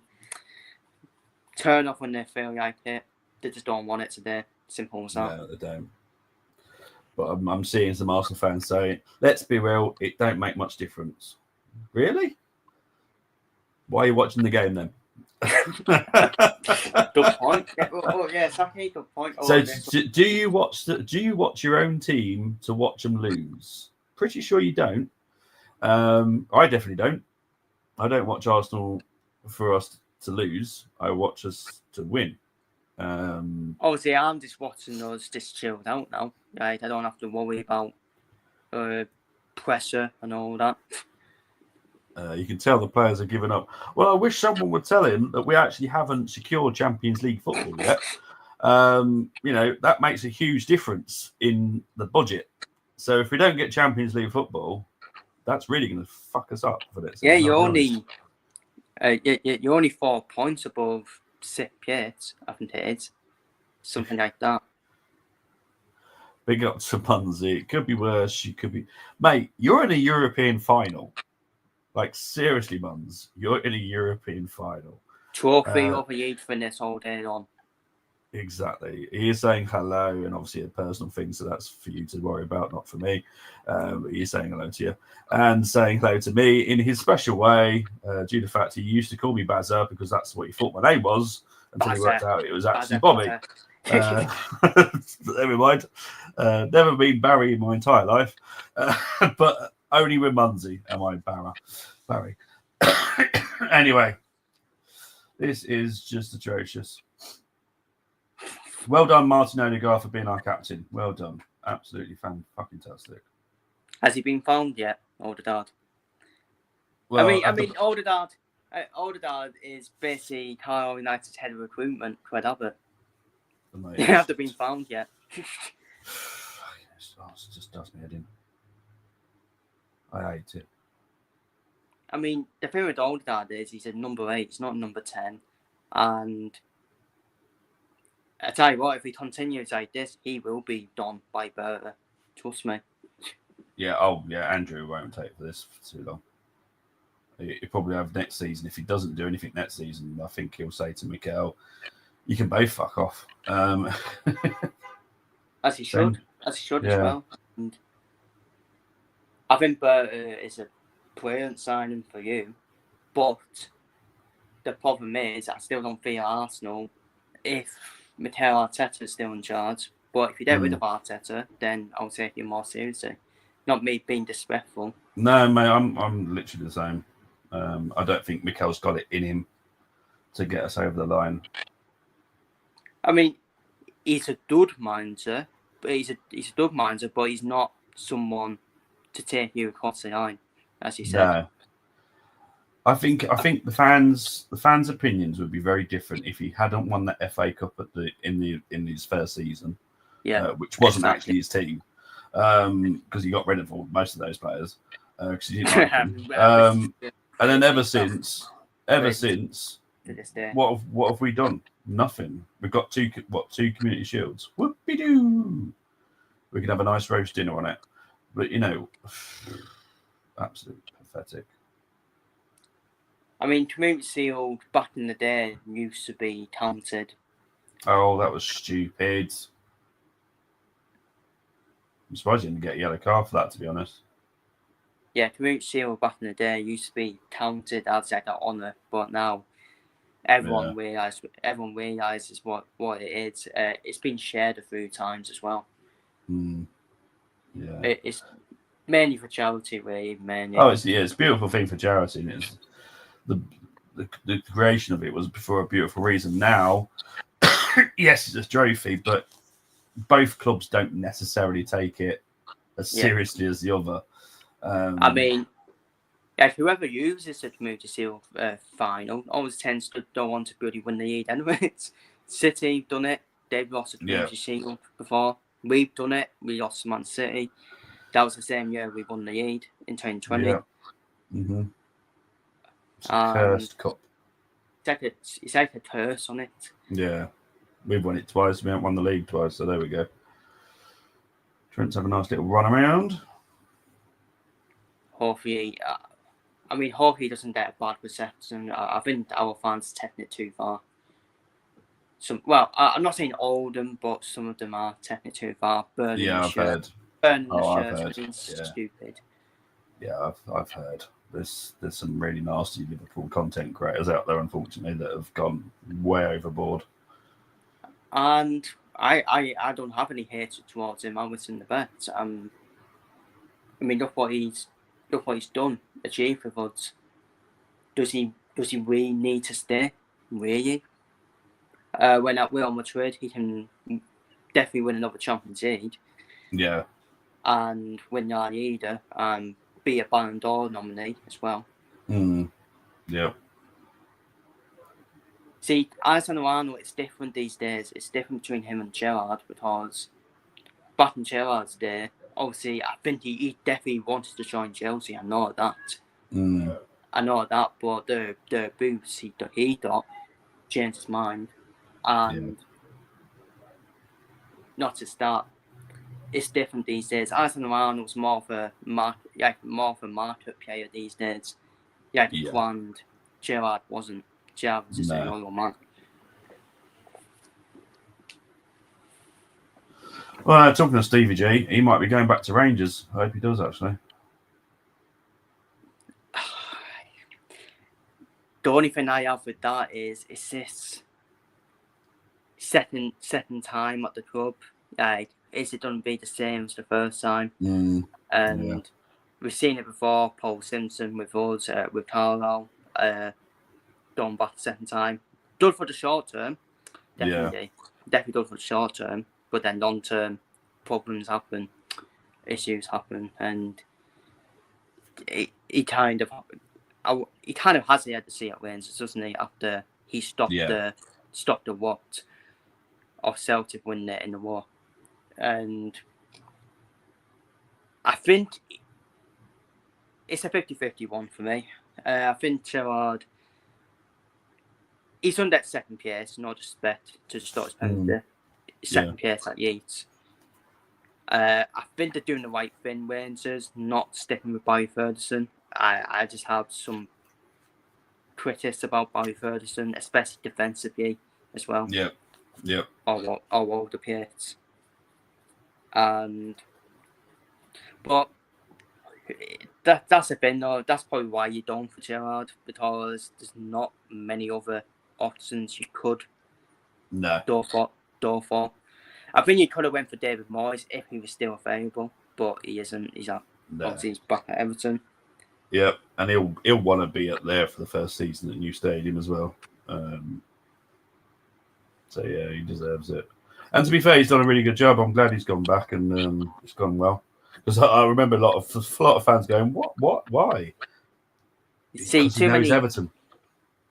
Turn up when they feel like it. They just don't want it today. Simple as that. No, they don't. But I'm seeing some Arsenal fans say, let's be real, it don't make much difference. Really? Why are you watching the game then? Good point. Saki, good point. So do you watch your own team to watch them lose? Pretty sure you don't. I definitely don't. I don't watch Arsenal for us to lose. I watch us to win. Obviously, I'm just watching us just chilled out now. Right, I don't have to worry about pressure and all that. You can tell the players have given up. Well, I wish someone would tell him that we actually haven't secured Champions League football yet. That makes a huge difference in the budget. So if we don't get Champions League football, that's really going to fuck us up for this. Yeah, you're only 4 points above 6th, I think it is. Something like that. Big up to Munzie. It could be worse. You could be... Mate, you're in a European final. Like, seriously, Muns, you're in a European final. Trophy over youthfulness all day long. Exactly. He is saying hello, and obviously a personal thing, so that's for you to worry about, not for me. He's saying hello to you and saying hello to me in his special way, due to the fact he used to call me Bazza because that's what he thought my name was until he worked out it was actually Bobby. Never mind. Never been Barry in my entire life, but only with Munzie am I Barry. Anyway, this is just atrocious. Well done, Martin Odegaard, for being our captain. Well done. Absolutely fantastic. Has he been found yet, Odegaard? Well, I mean, Odegaard is basically Carlisle United's head of recruitment. Quite other. They haven't been found yet. It just does me head in. I hate it. I mean, the thing with Odegaard is he's a number 8, he's not number 10. And I tell you what, if he continues like this, he will be done by Berta. Trust me. Yeah, Andrew won't take this for too long. He'll probably have next season. If he doesn't do anything next season, I think he'll say to Mikel, you can both fuck off. As he should as well. And I think Berta is a brilliant signing for you, but the problem is I still don't feel Arsenal if Mikel Arteta is still in charge. But if you get rid of Arteta, then I'll take you more seriously. Not me being disrespectful. No, mate, I'm literally the same. I don't think Mikel's got it in him to get us over the line. I mean, he's a good manager, but he's not someone to take you across the line, as you said. No. I think the fans' opinions would be very different if he hadn't won the FA Cup in his first season, which wasn't actually his team, because he got rid of most of those players because he didn't like them. And then ever since, to this day, what have we done? Nothing. We've got two community shields. Whoopie-doo. We can have a nice roast dinner on it, but absolutely pathetic. I mean, Community Shield back in the day used to be counted. Oh, that was stupid. I'm surprised you didn't get a yellow card for that, to be honest. Yeah, Community Shield back in the day used to be counted as like an honour, but now everyone realises what it is. It's been shared a few times as well. Yeah, it's mainly for charity, really. Mainly. Oh, it's a beautiful thing for charity. And it's the creation of it was for a beautiful reason. Now, yes, it's a trophy, but both clubs don't necessarily take it as seriously as the other. I mean, whoever uses the Community Shield final always tends to don't want to really win the league anyway. City done it. They've lost the Community Shield before. We've done it. We lost to Man City. That was the same year we won the league in 2020. Yeah. Mm-hmm. It's a Um, cursed cup. It's like a curse on it. Yeah. We've won it twice. We haven't won the league twice, so there we go. Trent's have a nice little run around. Hopefully, hopefully he doesn't get a bad reception. I think our fans are taking it too far. I'm not saying all of them, but some of them are taking it too far. Burning Yeah, the I've shirt. heard. Burning the I've shirts heard. being Yeah. stupid. Yeah, I've heard. There's some really nasty Liverpool content creators out there, unfortunately, that have gone way overboard. And I don't have any hatred towards him. I was in the bet. Look what he's done, achieved with us. Does he really need to stay? Really? When at Real Madrid, he can definitely win another Champions League. Yeah. And win La Liga and be a Ballon d'Or nominee as well. Yeah. See, Alessandro Arnold, it's different these days. It's different between him and Gerrard because back in Gerrard's day, obviously, I think he definitely wanted to join Chelsea. I know that. I know that, but the boost he got changed his mind. And not to start, it's different these days. Alessandro Arnold's more of a market player these days. And Gerrard wasn't. Gerrard was just a loyal man. Well, talking of Stevie G, he might be going back to Rangers. I hope he does, actually. The only thing I have with that is this second time at the club. Like, is it going to be the same as the first time? And we've seen it before. Paul Simpson with us, with Carlisle, going back the second time. Good for the short term, definitely. Definitely good for the short term, but then long term, problems happen, issues happen, and he kind of has the head to see at Rangers, doesn't he? After he stopped the what of Celtic winning it in the war, and I think it's a 50-50 one for me. I think Gerrard, he's on that second place, no disrespect to the Scottish penalty. Second place at Yates. I think they're doing the right thing, Rangers, not sticking with Barry Ferguson. I just have some critics about Barry Ferguson, especially defensively as well. Yep. All over the place. But that's the thing, though. That's probably why you're done for Gerrard, because there's not many other options you could go for. I think you could have went for David Moyes if he was still available, but he isn't. Obviously he's back at Everton. Yep, and he'll want to be up there for the first season at the new stadium as well. So yeah, he deserves it. And to be fair, he's done a really good job. I'm glad he's gone back and it's gone well. Because I remember a lot of fans going, "What? Why?" See, Everton.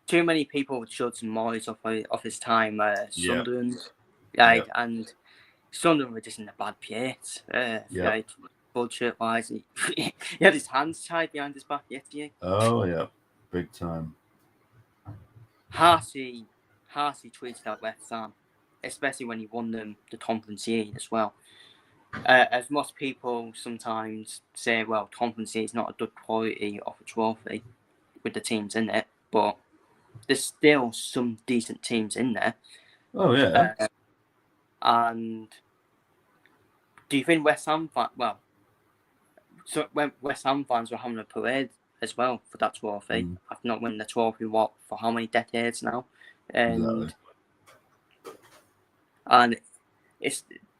Too many people would judge Moyes off his time Sunderland, and Sunderland were just in a bad place. Budget wise, he had his hands tied behind his back yesterday. Oh yeah, big time. Harsey tweeted out West Ham, especially when he won them the Conference League as well. As most people sometimes say, well, Conference League is not a good quality of a trophy with the teams in it, but there's still some decent teams in there. Oh yeah. And do you think West Ham when West Ham fans were having a parade as well for that trophy? I've not won the trophy for how many decades now, and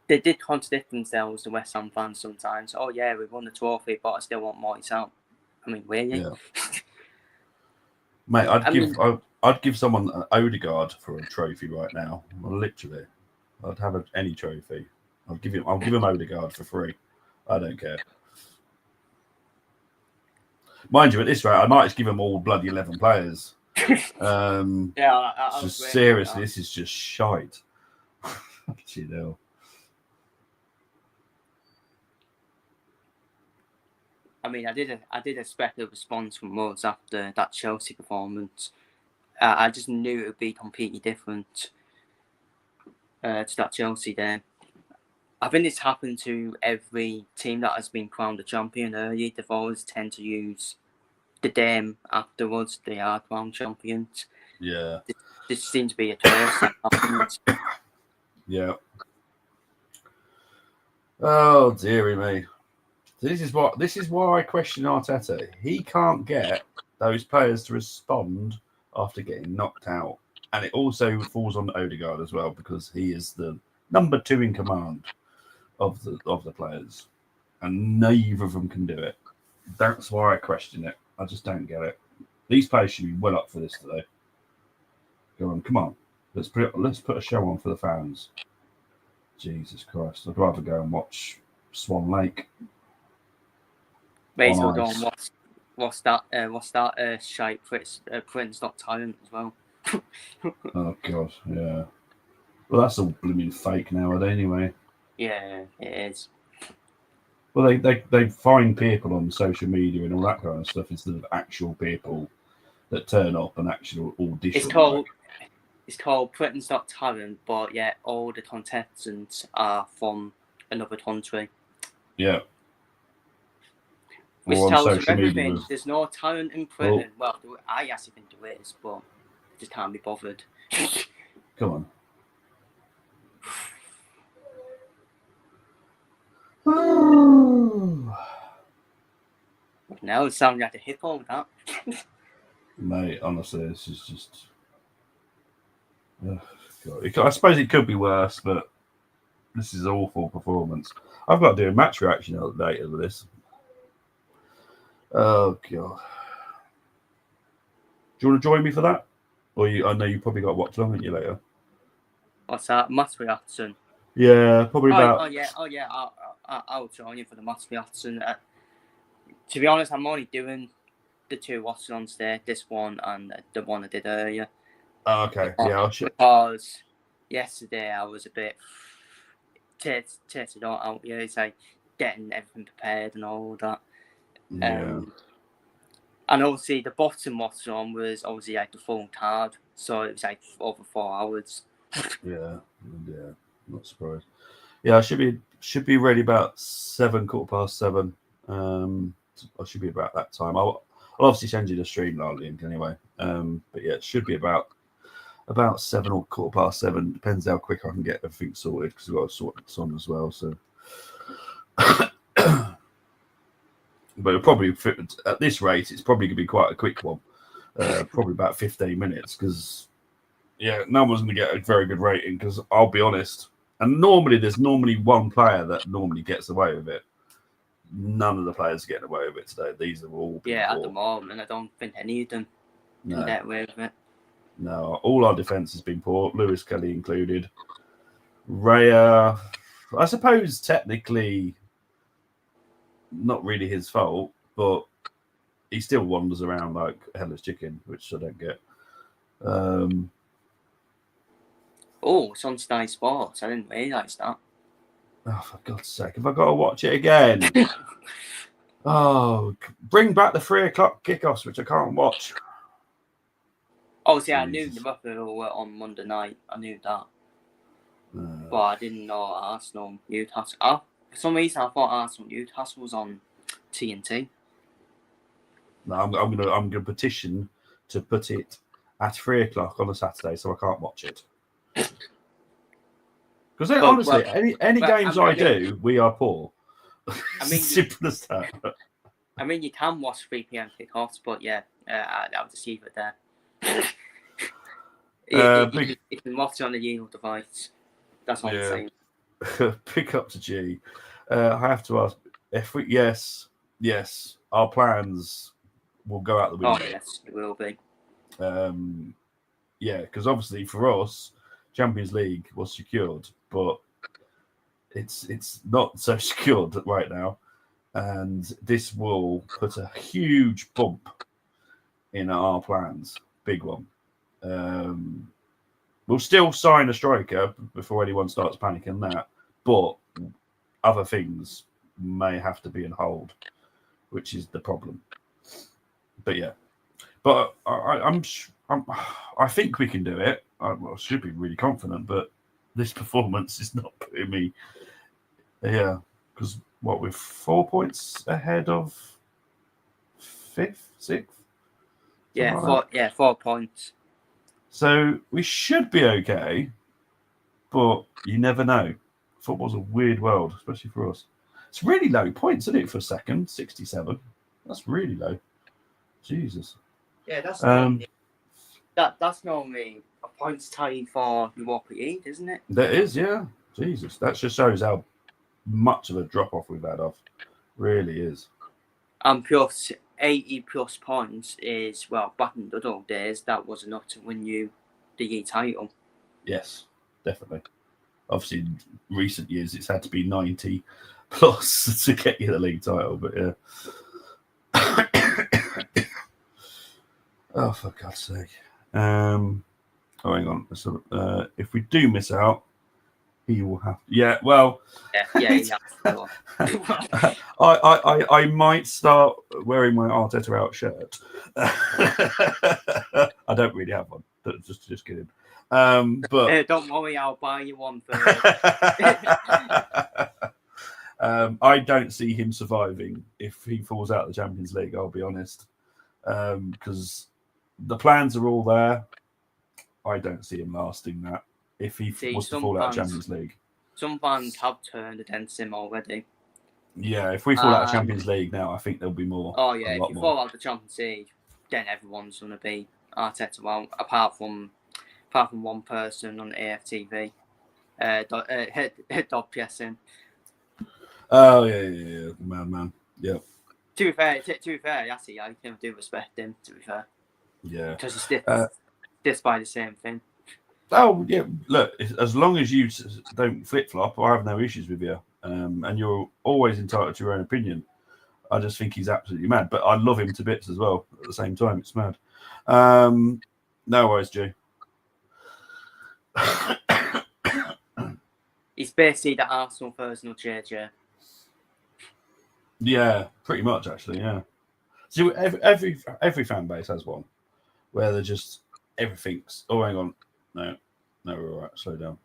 they did contradict themselves, the West Ham fans sometimes. Oh yeah, we won the trophy, but I still want Moyes out. I mean, really? Yeah. Mate, I'd give someone an Odegaard for a trophy right now. Literally, I'd have any trophy. I'll give him Odegaard for free. I don't care. Mind you, at this rate, I might just give them all bloody 11 players. Seriously, this is just shite. You know. I mean, I did expect a response from us after that Chelsea performance. I just knew it would be completely different to that Chelsea game. I think it's happened to every team that has been crowned a champion early. They've always tend to use the game afterwards. They are crowned champions. Yeah. This seems to be a curse that happens. Yeah. Oh dearie me. This is why I question Arteta. He can't get those players to respond after getting knocked out. And it also falls on Odegaard as well, because he is the number 2 in command of the players. And neither of them can do it. That's why I question it. I just don't get it. These players should be well up for this today. Go on, come on. Let's put a show on for the fans. Jesus Christ. I'd rather go and watch Swan Lake. May as well go on what's that shite Prince Not Tyrant as well. Oh God, yeah. Well, that's all blooming fake nowadays, anyway. Yeah, it is. Well, they find people on social media and all that kind of stuff instead of actual people that turn up and actual audition. It's called Britain's Not Talent, but yeah, all the contestants are from another country. Yeah. Which Or on tells you social media everything. was- There's no talent in Britain. Well, I actually think there is, but just can't be bothered. Come on. Now it sounds like a hippo with that. Mate, honestly, this is just. God. I suppose it could be worse, but this is awful performance. I've got to do a match reaction later with this. Oh God! Do you want to join me for that? Or I know you probably got to watch along, haven't you, later? What's that? Match reaction. Yeah, probably about. Oh yeah. I'll join you for the match reaction. To be honest, I'm only doing the 2 watching on today. This one and the one I did earlier. Oh, okay. Yeah, because yesterday I was a bit tated out. Yeah, it's like getting everything prepared and all that. Yeah. And obviously the bottom watching on was obviously like the full card, so it was like over 4 hours. Yeah. Not surprised. Yeah, I should be ready about 7:15. I should be about that time. I'll obviously send you the Streamline link anyway. But yeah, it should be about 7 or 7:15. Depends how quick I can get everything sorted, because we've got to sort this on as well. So, but it'll probably at this rate, it's probably gonna be quite a quick one. Probably about 15 minutes, because no one's gonna get a very good rating. Because I'll be honest, and there's normally one player that normally gets away with it. None of the players are getting away with it today. These are all at the moment. I don't think any of them can get away with it. No, all our defence has been poor, Lewis Kelly included. Raya, I suppose technically not really his fault, but he still wanders around like a headless chicken, which I don't get. It's on Sky Sports. I didn't realise that. Oh, for God's sake, have I got to watch it again? Bring back the 3:00 kickoffs, which I can't watch. Obviously, I knew Liverpool were on Monday night. I knew that. But I didn't know Arsenal Newcastle. For some reason, I thought Arsenal Newcastle was on TNT. No, I'm gonna petition to put it at 3:00 on a Saturday, so I can't watch it. Because honestly, any games I do, we are poor. I mean, simple as that. I mean, you can watch 3 p.m. kickoffs, but yeah, I'll just leave it there. You can watch it on a Uno device. That's all I'm saying. Pick up to G. I have to ask if yes, our plans will go out the window. Oh yes, it will be. Because obviously for us, Champions League was secured, but it's not so secured right now, and this will put a huge bump in our plans. Big one. We'll still sign a striker before anyone starts panicking that, but other things may have to be on hold. which is the problem. But yeah, but I think we can do it. I should be really confident, but this performance is not putting me. Yeah, because we're 4 points ahead of fifth, sixth. Yeah, 4 points. So we should be okay, but you never know. Football's a weird world, especially for us. It's really low points, isn't it, for a second? 67. That's really low. Jesus. Yeah, that's that's normally a points tie for Europa League, isn't it? That is, yeah. Jesus. That just shows how much of a drop-off we've had off. Really is. And plus 80 plus points is, well, back in the old days, that was enough to win you the league title. Yes, definitely. Obviously, in recent years, it's had to be 90 plus to get you the league title, but yeah. Oh, for God's sake. Hang on. So, if we do miss out, he will have. Yeah, well. Yeah, he has to. I might start wearing my Arteta out shirt. I don't really have one. Just kidding. But don't worry, I'll buy you one for. I don't see him surviving if he falls out of the Champions League. I'll be honest, because the plans are all there. I don't see him lasting that if he was to fall out of Champions League. Some fans have turned against him already. Yeah, if we fall out of Champions League now, I think there'll be more. Oh yeah, if you fall out of the Champions League, then everyone's going to be Arteta. Well, apart from one person on AFTV, Dog Piercing. Oh yeah, man, yeah. To be fair, actually, I do respect him. To be fair, yeah, because he's stiff by the same thing. Oh yeah, look, as long as you don't flip flop, I have no issues with you, and you're always entitled to your own opinion. I just think he's absolutely mad, but I love him to bits as well. At the same time, it's mad. No worries, Jay. He's basically the Arsenal personal JJ. Yeah, pretty much actually. Yeah. So every fan base has one where they're just everything's. Oh, hang on. No, we're all right. Slow down.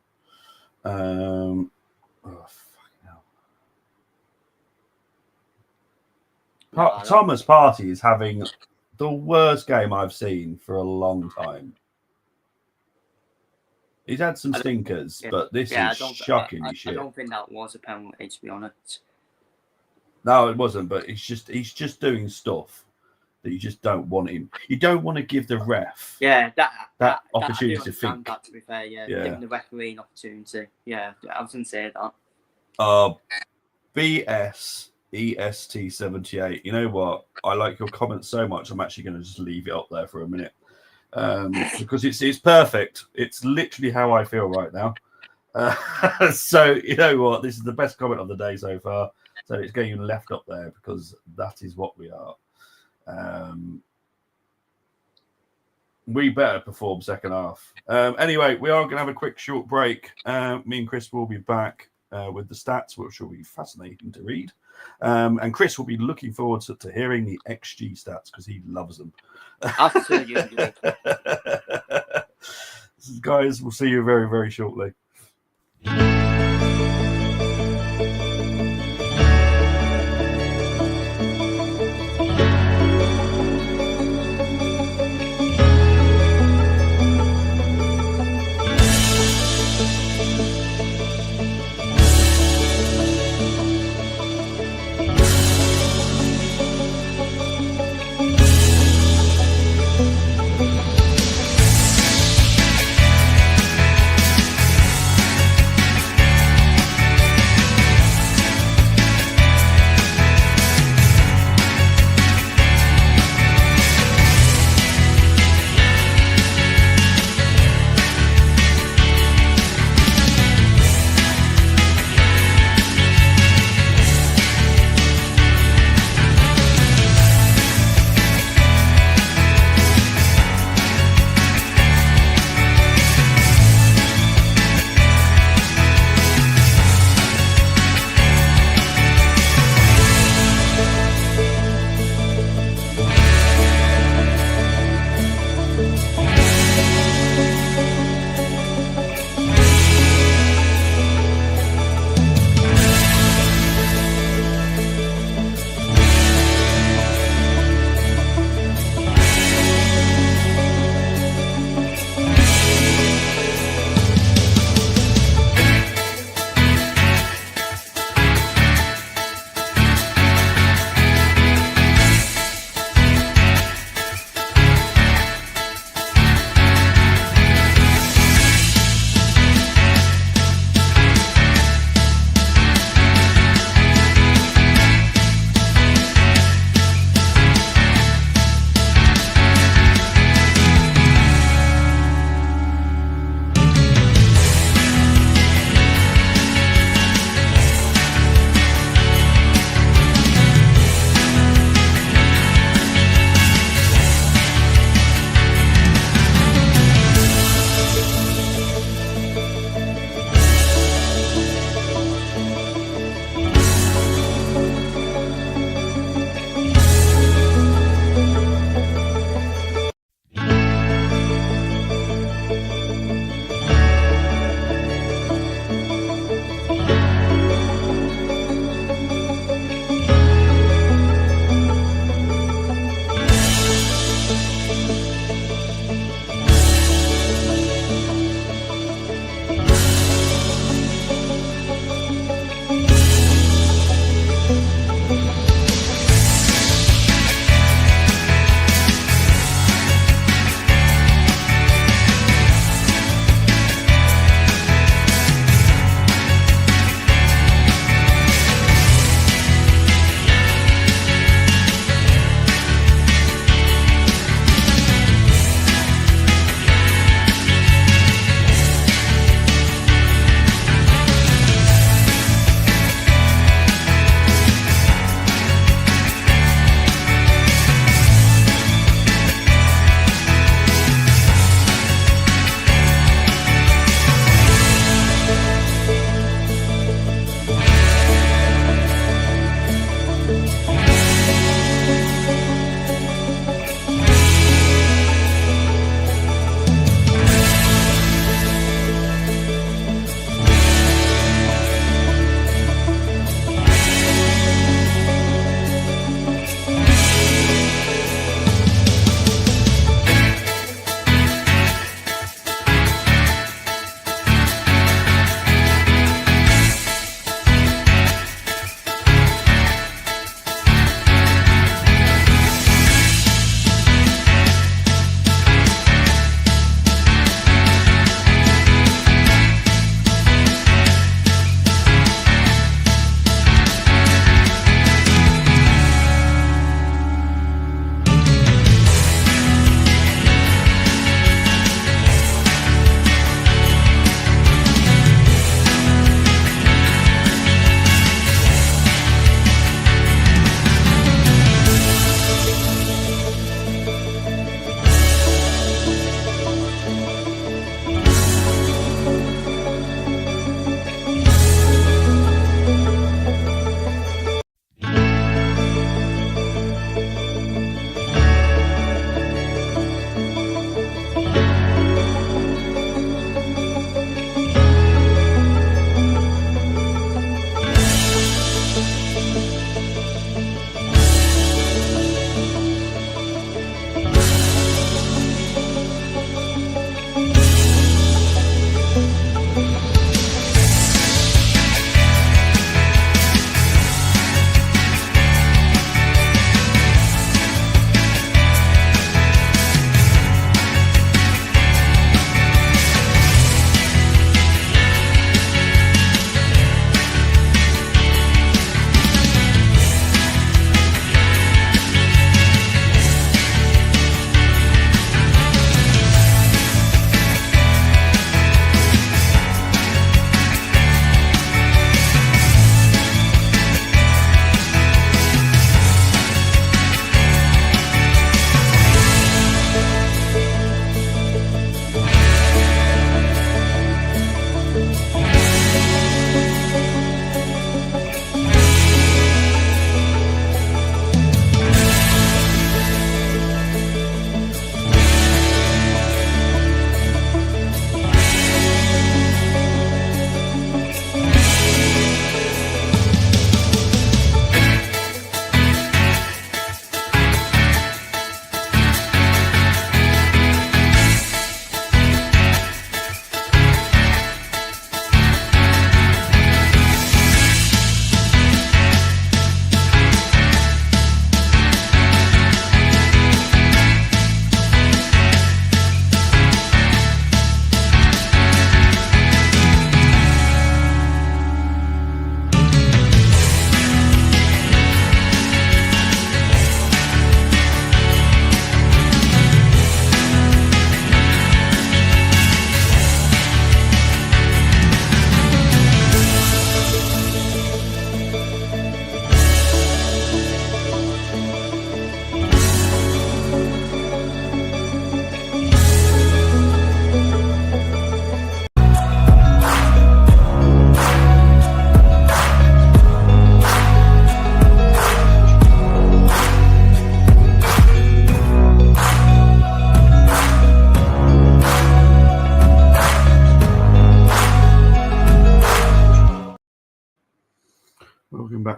Oh, fucking hell. Thomas Partey is having the worst game I've seen for a long time. He's had some stinkers, but this is shockingly shit. I don't think that was a penalty, to be honest. No, it wasn't, but he's just doing stuff that you just don't want him. You don't want to give the ref that opportunity to think. That, to be fair, giving the referee an opportunity. Yeah, I was going to say that. BS EST78. You know what? I like your comment so much. I'm actually going to just leave it up there for a minute because it's perfect. It's literally how I feel right now. So you know what? This is the best comment of the day so far. So it's getting left up there because that is what we are. We better perform second half. Anyway, we are going to have a quick short break. Me and Chris will be back with the stats, which will be fascinating to read. And Chris will be looking forward to hearing the XG stats because he loves them. Absolutely. Guys, we'll see you very, very shortly.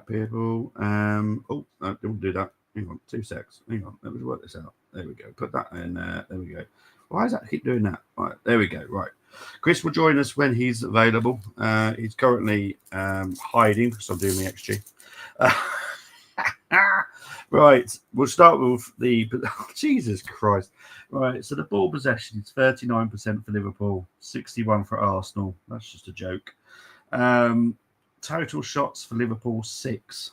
that, people. Oh, no, don't do that. Hang on, 2 secs. Hang on, let me work this out. There we go. Put that in there. There we go. Why does that keep doing that? Right, there we go. Right. Chris will join us when he's available. He's currently hiding because I'm doing the XG. Right, we'll start with the Jesus Christ. Right, so the ball possession is 39% for Liverpool, 61 for Arsenal. That's just a joke. Total shots for Liverpool 6,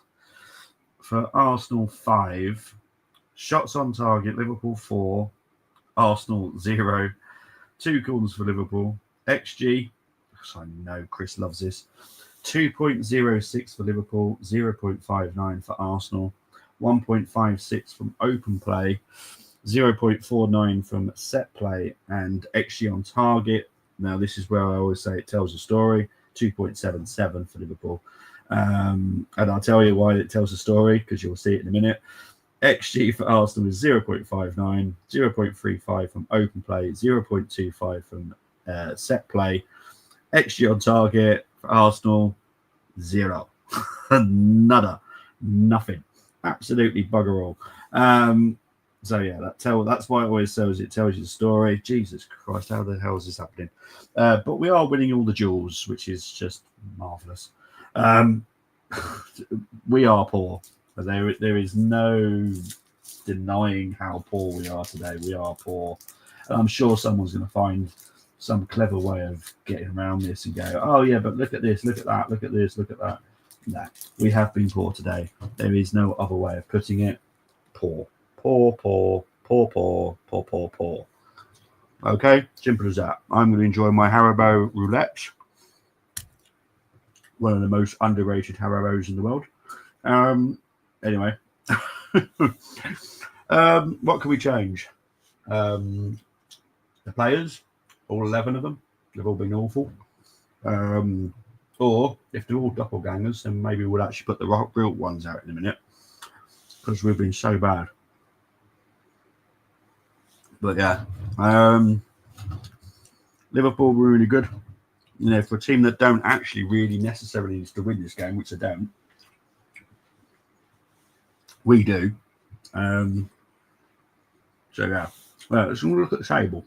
for Arsenal 5. Shots on target, Liverpool 4, Arsenal 0. 2 corners for Liverpool. XG, I know Chris loves this. 2.06 for Liverpool, 0.59 for Arsenal, 1.56 from open play, 0.49 from set play, and XG on target. Now, this is where I always say it tells a story. 2.77 for Liverpool. And I'll tell you why it tells a story, because you'll see it in a minute. XG for Arsenal is 0.59, 0.35 from open play, 0.25 from set play. XG on target for Arsenal, 0. Nada. Nothing. Absolutely bugger all. So yeah, that's why it always tells you the story. Jesus Christ, how the hell is this happening? But we are winning all the duels, which is just marvelous. We are poor. There is no denying how poor we are today. We are poor. And I'm sure someone's going to find some clever way of getting around this and go, oh yeah, but look at this, look at that, look at this, look at that. No, we have been poor today. There is no other way of putting it. Poor. Poor, poor, poor, poor, poor, poor, poor. Okay, simple as that. I'm going to enjoy my Haribo roulette. One of the most underrated Haribos in the world. Anyway, what can we change? The players, all 11 of them, they've all been awful. Or if they're all doppelgangers, then maybe we'll actually put the real ones out in a minute, because we've been so bad. But yeah, Liverpool were really good. You know, for a team that don't actually really necessarily need to win this game, which they don't. We do. So yeah. Well, let's look at the table.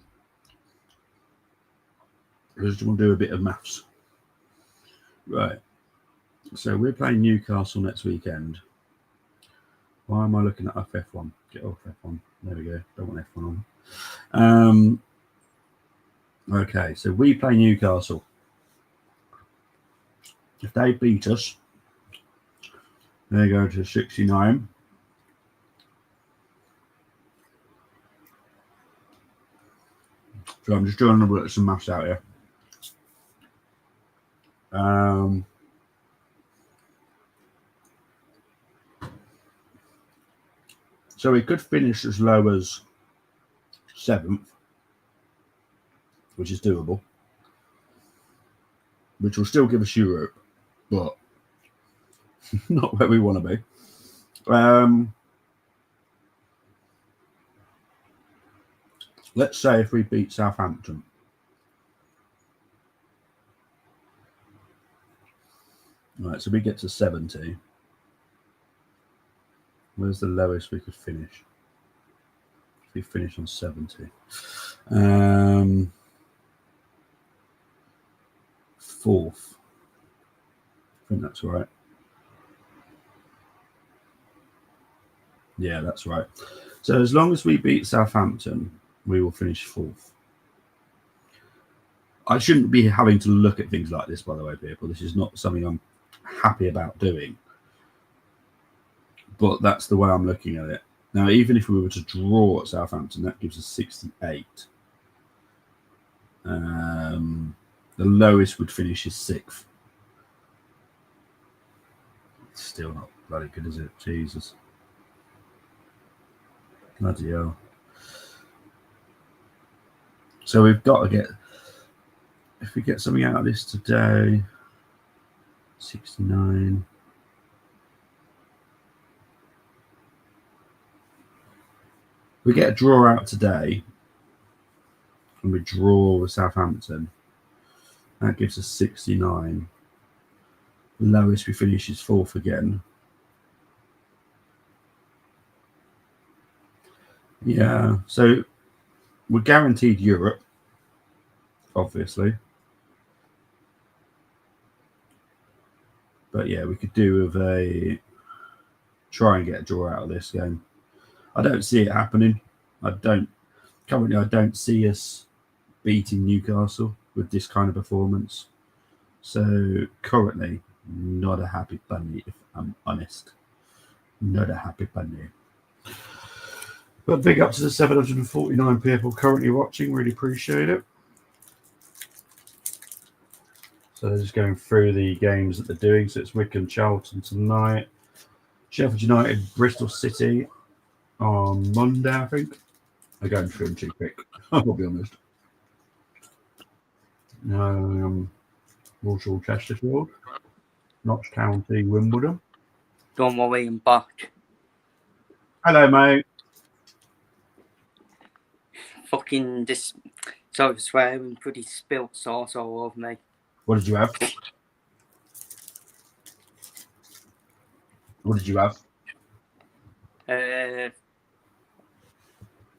Because we'll do a bit of maths. Right. So we're playing Newcastle next weekend. Why am I looking at F1? Get off F1. There we go. Don't want F1 on. Okay, so we play Newcastle. If they beat us, they go to 69. So I'm just trying to work some maths out here. So we could finish as low as 7th, which is doable, which will still give us Europe, but not where we want to be. Let's say if we beat Southampton. Right, so we get to 70. Where's the lowest we could finish? If we finish on 70. 4th. I think that's right. Yeah, that's right. So as long as we beat Southampton, we will finish 4th. I shouldn't be having to look at things like this, by the way, people. This is not something I'm happy about doing. But that's the way I'm looking at it. Now, even if we were to draw at Southampton, that gives us 68. The lowest would finish is 6th. Still not bloody good, is it? Jesus. Bloody hell. So we've got to get, if we get something out of this today, 69. We get a draw out today, and we draw with Southampton. That gives us 69. The lowest we finish is 4th again. Yeah, so we're guaranteed Europe, obviously. But yeah, we could do with try and get a draw out of this game. I don't see it happening. I don't see us beating Newcastle with this kind of performance. So currently, not a happy bunny, if I'm honest. Not a happy bunny. But big up to the 749 people currently watching. Really appreciate it. So just going through the games that they're doing. So it's Wycombe, Charlton tonight. Sheffield United, Bristol City on Monday, I think. I'm going through them too quick. I'll be honest. Walsall, Chesterfield. Notts County, Wimbledon. Don't worry, I'm back. Hello, mate. Fucking this. Sorry for swearing, pretty spilt sauce all over me. What did you have? What did you have?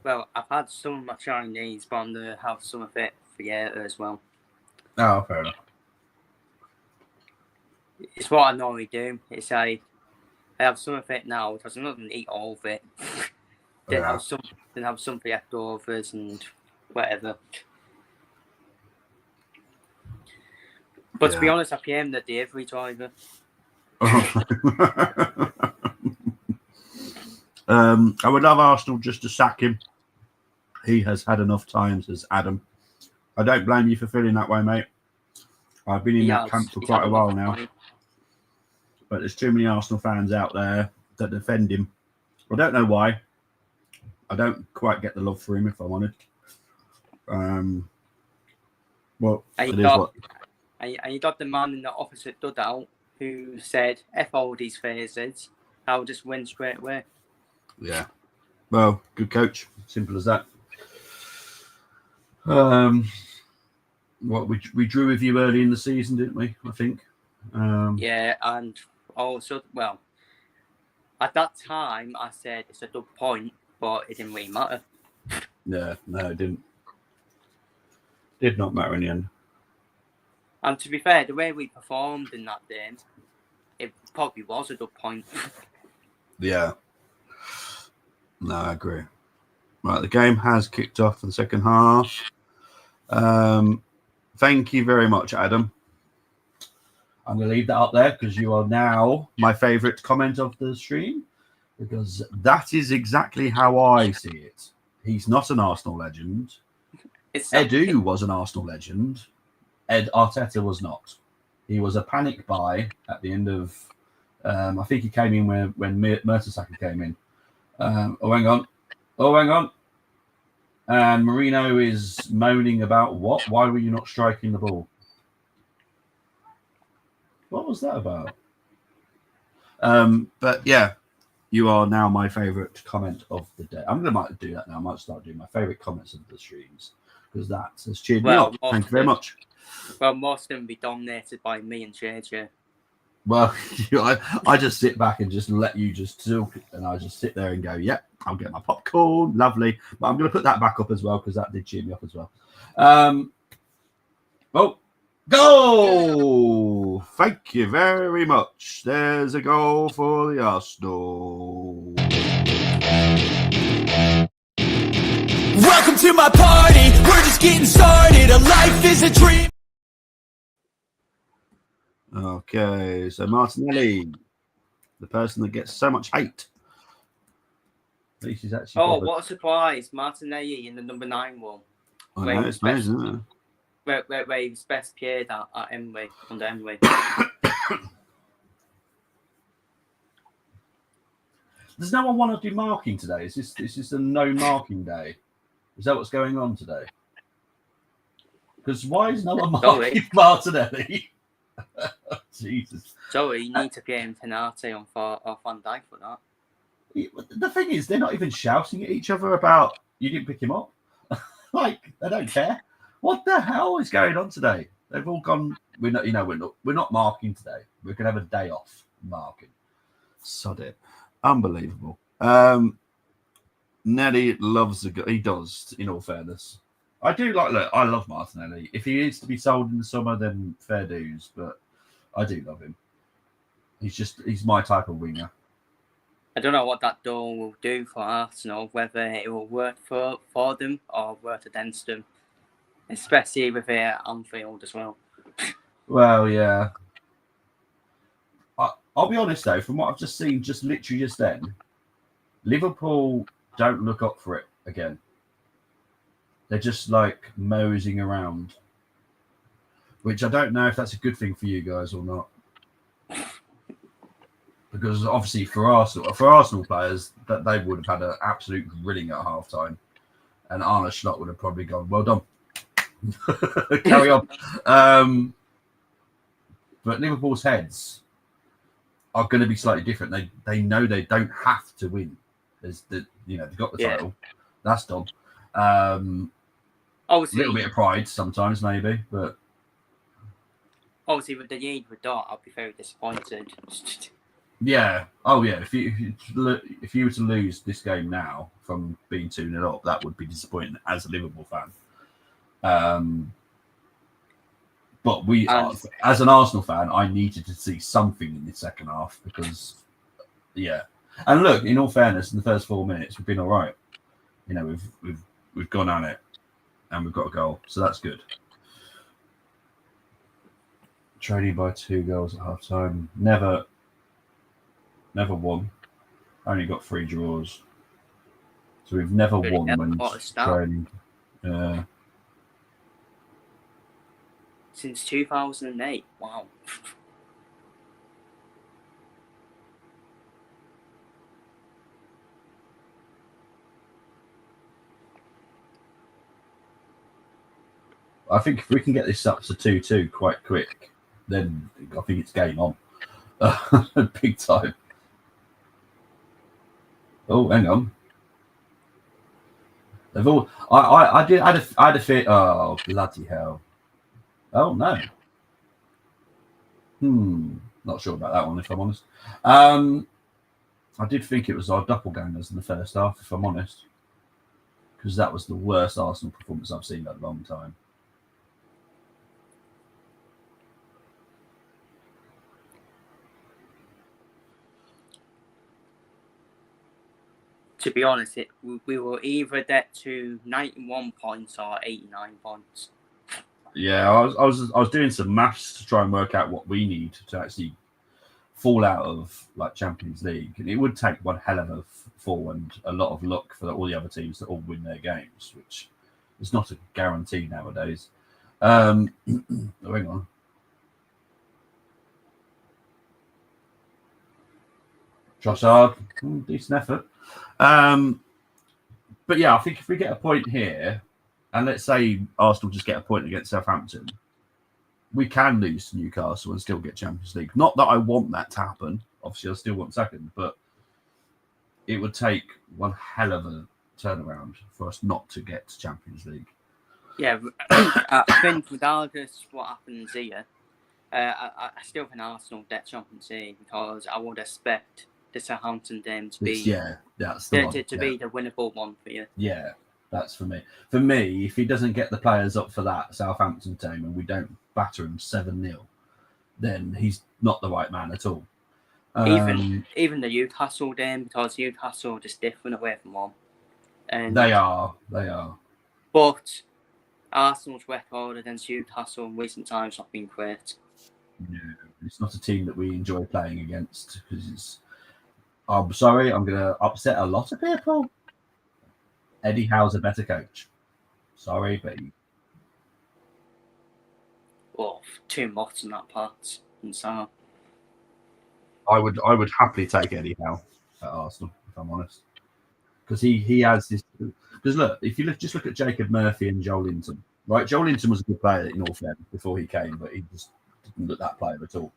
Well, I've had some of my Chinese, but I'm going to have some of it for later as well. Oh, fair enough. It's what I normally do. It's I have some of it now because I'm not going to eat all of it. Then have some for leftovers and whatever. But to be honest, I PM the delivery driver. I would love Arsenal just to sack him. He has had enough times as Adam. I don't blame you for feeling that way, mate. I've been in that camp for quite a while now. But there's too many Arsenal fans out there that defend him. I don't know why. I don't quite get the love for him, if I'm honest. Well, and it is what. And you got the man in the opposite dugout who said, F all these phases, I'll just win straight away. Yeah. Well, good coach. Simple as that. What we drew with you early in the season, didn't we? I think. Yeah, and also, well, at that time I said it's a good point, but it didn't really matter. Yeah, no, it didn't. Did not matter in the end. And to be fair, the way we performed in that game, it probably was a good point. Yeah. No, I agree. Right, the game has kicked off for the second half. Thank you very much, Adam. I'm going to leave that up there because you are now my favourite comment of the stream, because that is exactly how I see it. He's not an Arsenal legend. Edu was an Arsenal legend. Ed Arteta was not. He was a panic buy at the end of. I think he came in when Mertesacker came in. Oh, hang on. And Marino is moaning about what? Why were you not striking the ball? What was that about? But yeah, you are now my favourite comment of the day. I'm going to do that now. I might start doing my favourite comments of the streams because that has cheered me up. Thank you very much. Well, most of them be dominated by me and JJ. Well, I just sit back and just let you just talk, and I just sit there and go, "Yep, I'll get my popcorn, lovely." But I'm going to put that back up as well because that did cheer me up as well. Oh, goal! Thank you very much. There's a goal for the Arsenal. Welcome to my party, we're just getting started. A life is a dream. Okay, so Martinelli, the person that gets so much hate. At least he's actually. Oh, what a surprise! Martinelli in the number 9 one. I know, it's amazing, isn't it? Where he was best played at Emery, under Emery. Does no one want to do marking today? Is this a no marking day? Is that what's going on today? Because why is no one marking Martinelli? Jesus. Sorry, you need to get him penalty on Van Dijk for that. The thing is, they're not even shouting at each other about you didn't pick him up. Like, they don't care. What the hell is going on today? They've all gone. We're not marking today. We're gonna have a day off marking. Sod it. Unbelievable. Nelly loves a good. He does, in all fairness. I do like. Look, I love Martinelli. If he is to be sold in the summer, then fair dues. But I do love him. He's my type of winger. I don't know what that door will do for Arsenal, whether it will work for them or work against them, especially with it at Anfield as well. Well, yeah. I'll be honest though, from what I've just seen, just literally just then, Liverpool don't look up for it again. They're just like moseying around, which I don't know if that's a good thing for you guys or not. Because obviously for Arsenal players, that they would have had an absolute grilling at halftime, and Arne Slot would have probably gone, "Well done, carry on." But Liverpool's heads are going to be slightly different. They know they don't have to win. They've got the title. That's done. A little bit of pride sometimes, maybe, but obviously with the lead with Dart, I'll be very disappointed. Yeah. Oh, yeah. If you were to lose this game now from being 2-0 up, that would be disappointing as a Liverpool fan. But as an Arsenal fan, I needed to see something in the second half because, yeah. And look, in all fairness, in the first 4 minutes, we've been all right. You know, we've gone on it, and we've got a goal, so that's good. Trading by 2 goals at half time. Never won. Only got 3 draws. So we've never won when trading. Since 2008. Wow. I think if we can get this up to 2-2 quite quick, then I think it's game on. Big time. Oh, hang on. They've all. I had a fit. Oh, bloody hell! Oh no. Not sure about that one, if I'm honest. I did think it was our doppelgangers in the first half, if I'm honest, because that was the worst Arsenal performance I've seen in a long time. To be honest, we will either get to 91 points or 89 points. Yeah, I was doing some maths to try and work out what we need to actually fall out of like Champions League, and it would take one hell of a fall and a lot of luck for all the other teams to all win their games, which is not a guarantee nowadays. Hang on. Trossard, decent effort. But yeah, I think if we get a point here, and let's say Arsenal just get a point against Southampton, we can lose to Newcastle and still get Champions League. Not that I want that to happen. Obviously, I still want second, but it would take one hell of a turnaround for us not to get to Champions League. Yeah, I think regardless what happens here, I still think Arsenal get Champions League because I would expect the Southampton game to be that's the one. To be the winnable one for you. Yeah, that's for me. For me, if he doesn't get the players up for that Southampton team and we don't batter him 7-0, then he's not the right man at all. Even the Newcastle game, because Newcastle are just different away from one. And they are. But Arsenal's record against Newcastle in recent times not been great. No, it's not a team that we enjoy playing against because it's. I'm sorry, I'm going to upset a lot of people. Eddie Howe's a better coach. Sorry, but too much in that part. And so I would happily take Eddie Howe at Arsenal, if I'm honest, because he has this. Because look, if you just look at Jacob Murphy and Joel Linton, right? Joel Linton was a good player in all fairness before he came, but he just didn't look that player at all.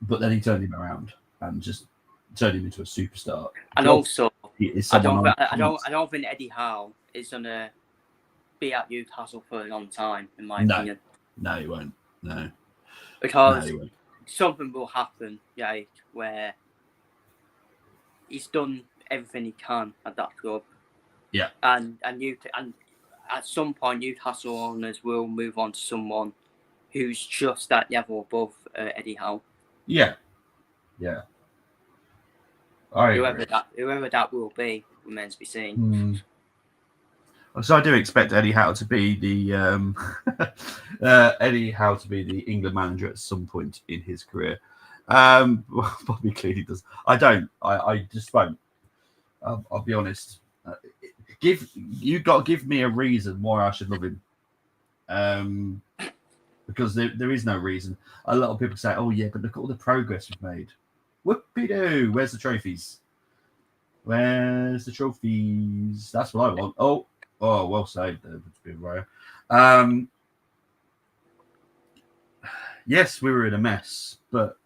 But then he turned him around and just turned him into a superstar. And Joel, also, I don't think Eddie Howe is gonna be at Newcastle for a long time, in my opinion. No, he won't. No, because something will happen, where he's done everything he can at that club, Yeah. And at some point, Newcastle owners will move on to someone who's just that level above Eddie Howe. Yeah. Yeah. I agree. Whoever that will be remains to be seen. So I do expect Eddie Howe to be the England manager at some point in his career. Bobby clearly does. I don't. I just won't. I'll be honest. You've got to give me a reason why I should love him. Because there is no reason. A lot of people say, "Oh yeah, but look at all the progress we've made." Whoopie-doo! Where's the trophies? Where's the trophies? That's what I want. Oh, well saved there. It's been rare. Yes, we were in a mess, but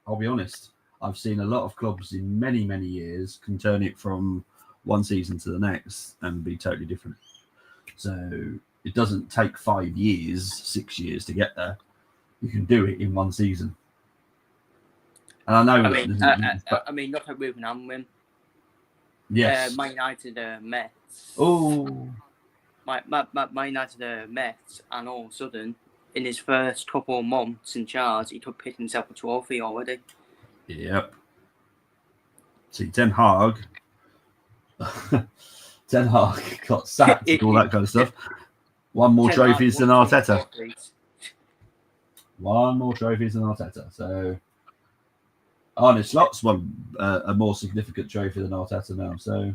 I'll be honest. I've seen a lot of clubs in many, many years can turn it from one season to the next and be totally different. So it doesn't take 5 years, 6 years to get there. You can do it in one season. And I know. I mean, look at Ruben Amorim. Yes. Man United Mets. Oh. Man United Mets, and all of a sudden, in his first couple of months in charge, he could pick himself a trophy already. Yep. See, Ten Hag got sacked and all that kind of stuff. One more trophies than Arteta. One more trophies than Arteta. So Arne Slot's won a more significant trophy than Arteta now. So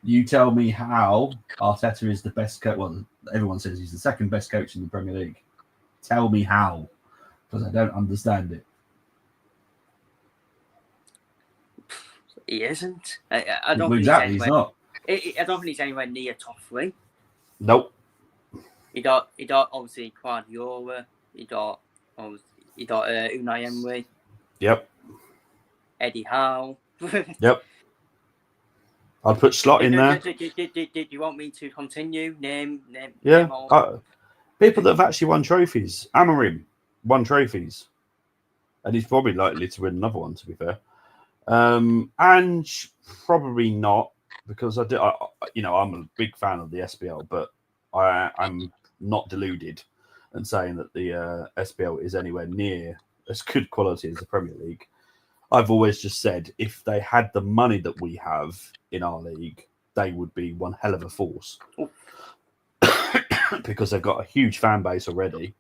you tell me how Arteta is the best coach. Well, everyone says he's the second best coach in the Premier League. Tell me how, because I don't understand it. He isn't. I don't think exactly. He's not. I don't think he's anywhere near top 3. Nope. He got obviously Guardiola. He got Unai Emery. Yep. Eddie Howe. Yep. I'd put Slot in there. Did you want me to continue? Name people that have actually won trophies. Amorim won trophies, and he's probably likely to win another one. To be fair, and probably not, because I'm a big fan of the SPL, but I'm not deluded and saying that the SPL is anywhere near as good quality as the Premier League. I've always just said if they had the money that we have in our league, they would be one hell of a force. Because they've got a huge fan base already.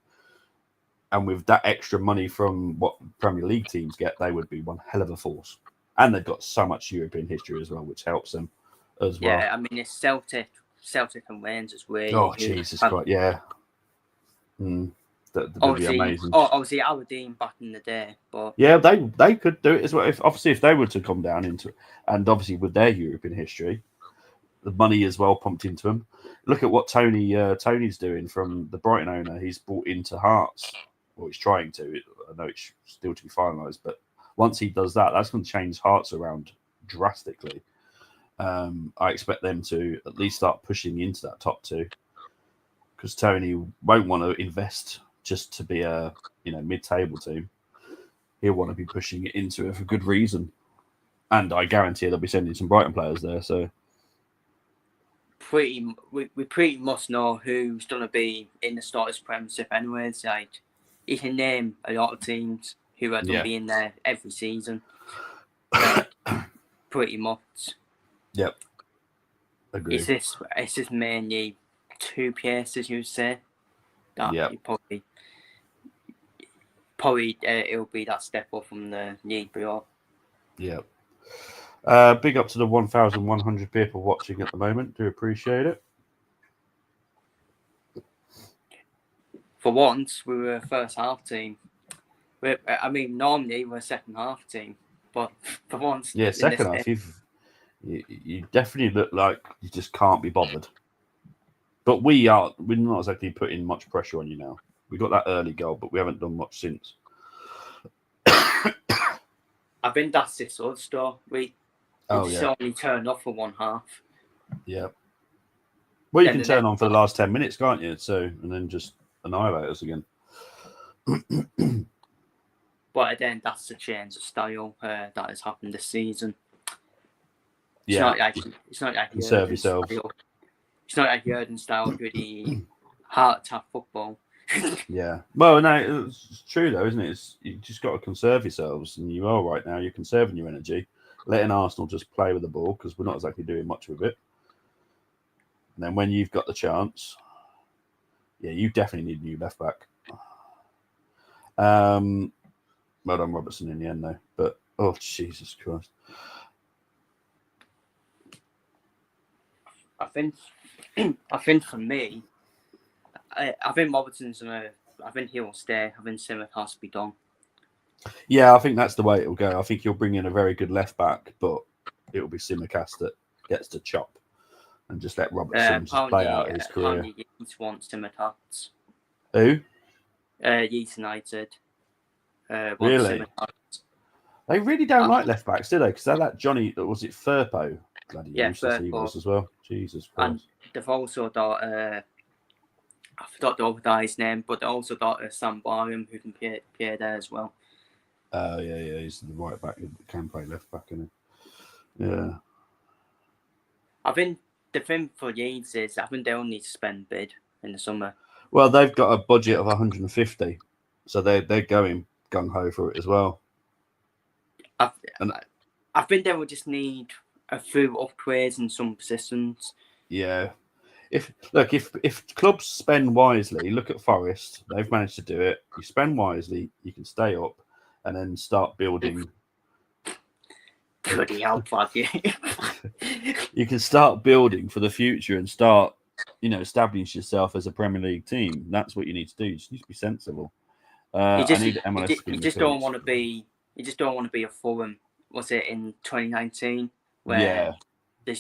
And with that extra money from what Premier League teams get, they would be one hell of a force. And they've got so much European history as well, which helps them as well. Yeah, I mean, it's Celtic and Rangers really. Oh, Jesus Christ, yeah. That'd be amazing. Obviously, Aberdeen back in the day, but yeah, they could do it as well. If they were to come down into it, and obviously with their European history, the money as well pumped into them. Look at what Tony's doing from the Brighton owner. He's bought into Hearts, or he's trying to. I know it's still to be finalised, but once he does that, that's going to change Hearts around drastically. I expect them to at least start pushing into that top 2, because Tony won't want to invest just to be a mid-table team. He'll want to be pushing it into it for good reason, and I guarantee they'll be sending some Brighton players there. So we pretty much know who's going to be in the starters premiership anyways. Like, you can name a lot of teams who are going to be in there every season. Pretty much. Yep. Agree. It's just mainly 2 places, you would say. That probably it'll be that step up from the league below. Yeah. Big up to the 1,100 people watching at the moment. Do appreciate it. For once, we were a first half team. Normally we're a second half team, but for once, second half, you definitely look like you just can't be bothered. But we're not exactly putting much pressure on you now. We got that early goal, but we haven't done much since. I think that's this us, though. We only turned off for one half. Yeah. Well, you can turn on for the last 10 minutes, can't you? And then just annihilate us again. But then that's the change of style that has happened this season. It's not like Conserve Jurgen yourself. style. It's not like Jurgen style really heart attack football. Yeah. Well, no, it's true though, isn't it? You just got to conserve yourselves, and you are right now. You're conserving your energy, letting Arsenal just play with the ball because we're not exactly doing much with it. And then when you've got the chance, yeah, you definitely need a new left back. Well done, Robertson, in the end though. But oh, Jesus Christ! I think for me, I think Robertson's I think he will stay. I think Simon has to be done. Yeah, I think that's the way it will go. I think you'll bring in a very good left back, but it will be Simicast that gets to chop and just let Robertson just play out his career. Apparently, Yeats wants Simicast. Who? Yeats United. Really? They really don't like left backs, do they? Because that Johnny, was it Firpo? Bloody useless he was as well. Jesus Christ. And they've also got, I forgot the other guy's name, but they also got Sam Barham who can play there as well. Oh, yeah. He's the right back who can play left back, isn't he? Yeah. I think the thing for Leeds is I think they'll need to spend bid in the summer. Well, they've got a budget of 150, so they're going gung-ho for it as well. I think they will just need a few upgrades in some positions. Yeah. If clubs spend wisely, look at Forest. They've managed to do it. You spend wisely, you can stay up, and then start building. Bloody hell, buddy. You can start building for the future and start, establishing yourself as a Premier League team. That's what you need to do. You just need to be sensible. You just don't want to be a Fulham. Was it in 2019 where they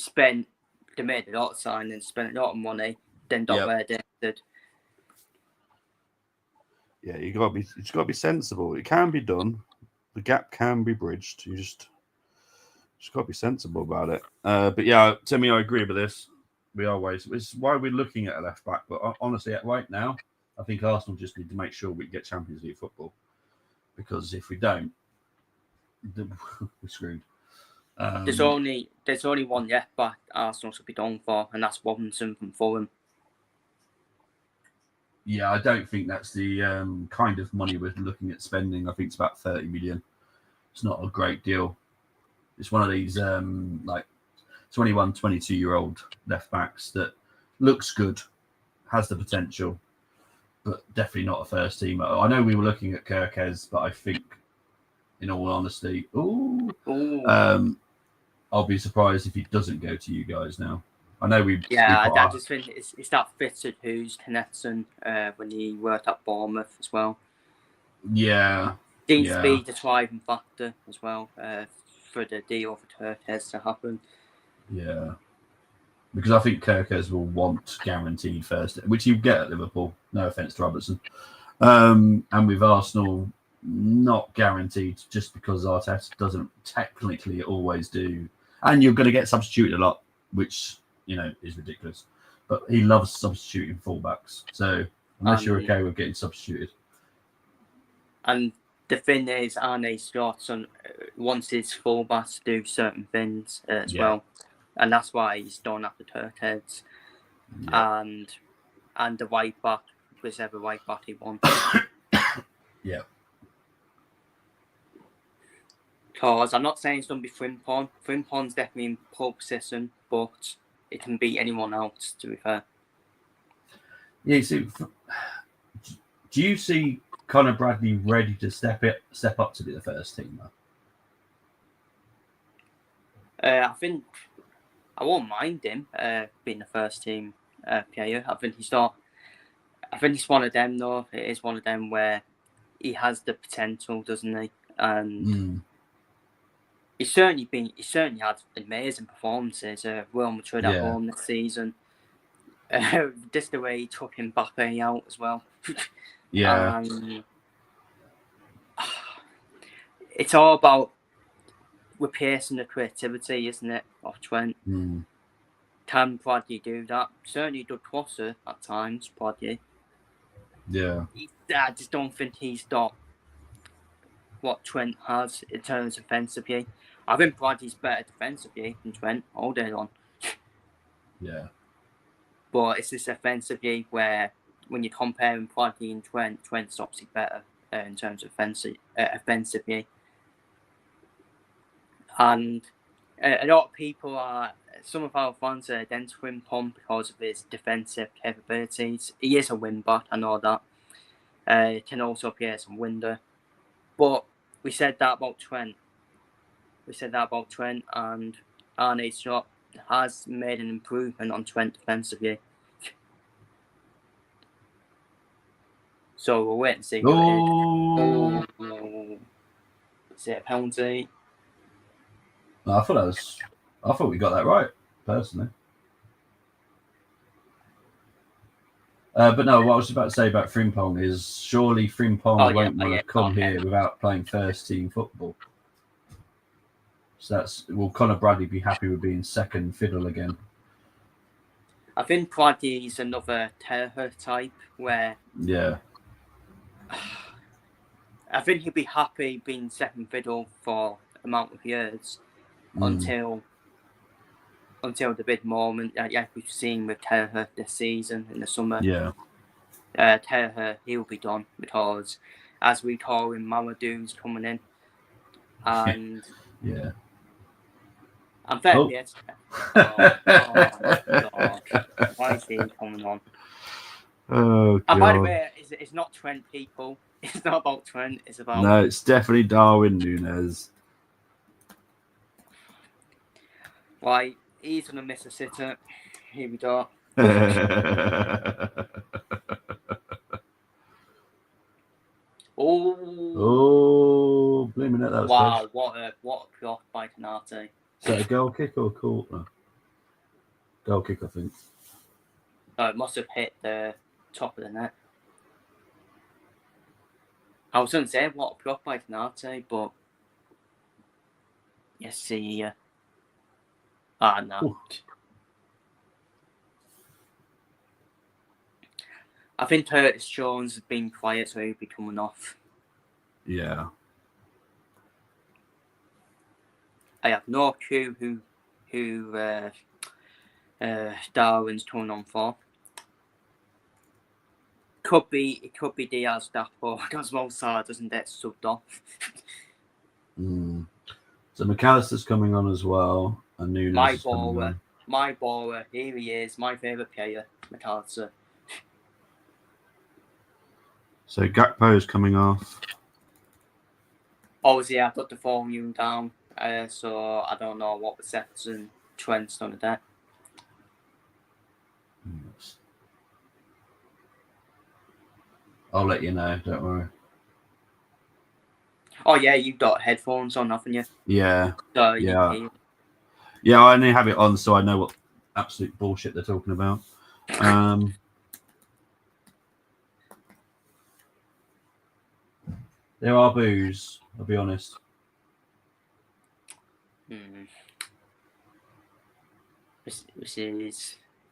made a lot of signings, spent a lot of money, then got where they did. Yeah, you got to be sensible. It can be done. The gap can be bridged. You just got to be sensible about it. But yeah, Timmy, I agree with this. We are wasting. It's why we're looking at a left back. But honestly, right now, I think Arsenal just need to make sure we get Champions League football, because if we don't, we're screwed. There's only one left back Arsenal should be done for, and that's Robinson from Fulham. Yeah, I don't think that's the kind of money we're looking at spending. I think it's about 30 million. It's not a great deal. It's one of these like 21, 22-year-old left backs that looks good, has the potential, but definitely not a first teamer. I know we were looking at Kirkes, but I think, in all honesty, I'll be surprised if he doesn't go to you guys now. I know I just think it's that fitted who's Knetson when he worked at Bournemouth as well. Yeah. Seems to be the driving factor as well for the deal for Kirkes to happen. Yeah. Because I think Kirkes will want guaranteed first, which you get at Liverpool. No offence to Robertson. And with Arsenal, not guaranteed just because Arteta doesn't technically always do. And you're going to get substituted a lot, which, is ridiculous. But he loves substituting fullbacks. So unless you're okay with getting substituted. And the thing is, Arne Slot wants his fullbacks to do certain things as well. And that's why he's done after Turkheads. Yeah. And the right back, whichever right back he wants. Yeah. Because I'm not saying it's going to be Frimpong. Frimpong's definitely in pole position, but it can be anyone else, to be fair. Yeah, so do you see Conor Bradley ready to step up to be the first teamer? I think I won't mind him being the first team player. I think it's one of them, though. It is one of them where he has the potential, doesn't he? And he's certainly had amazing performances. Real Madrid at home this season. Just the way he took Mbappe out as well. Yeah. It's all about replacing the creativity, isn't it, of Trent? Can Bradley do that? Certainly did Crosser at times, Bradley. Yeah. I just don't think he's got what Trent has in terms of offensively. I think Bradley's better defensively than Trent all day long. Yeah. But it's this offensively where when you're comparing Bradley and Trent, Trent's obviously better in terms of offensively. And a lot of people some of our fans are against Frimpong because of his defensive capabilities. He is a win-back, I know that. Can also play as a winder. But we said that about Trent. And Arne Slot has made an improvement on Trent defensively. So we'll wait and see who it is. Oh, is it a penalty? No, I thought we got that right, personally. But no, what I was about to say about Frimpong is surely Frimpong won't want to come here without playing first team football. So will Conor Bradley be happy with being second fiddle again? I think Bradley's another Terher type where I think he'd be happy being second fiddle for amount of years until the big moment like we've seen with Terher this season in the summer. Yeah. Terher, he'll be done because as we call him, Mamadou's coming in. And yeah. I'm fair yet. Oh God. Why is he coming on? Oh, God. And by the way, it's not Trent, people. It's not about Trent. It's about... No, it's definitely Darwin Núñez. Why, he's going to miss a sitter. Here we go. Oh, blaming it. That was wow, what a block by Canate. Is that a goal kick or a corner? Goal kick, I think. Oh, it must have hit the top of the net. I was going to say what a block by Canate, but yes, see here. No. Ooh. I think Curtis Jones has been quiet, so he'll be coming off. Yeah. I have no clue who Darwin's turn on for. It could be Diaz Dapo because Mozart doesn't get subbed off. So McAllister's coming on as well, and Núñez my baller, here he is, my favourite player, McAllister. So Gakpo is coming off. Obviously, I put the volume down, so I don't know what the sets and Trent's done at that. I'll let you know, don't worry. Oh, yeah, you've got headphones on, haven't you? Yeah. So yeah, I only have it on so I know what absolute bullshit they're talking about. There are boos, I'll be honest.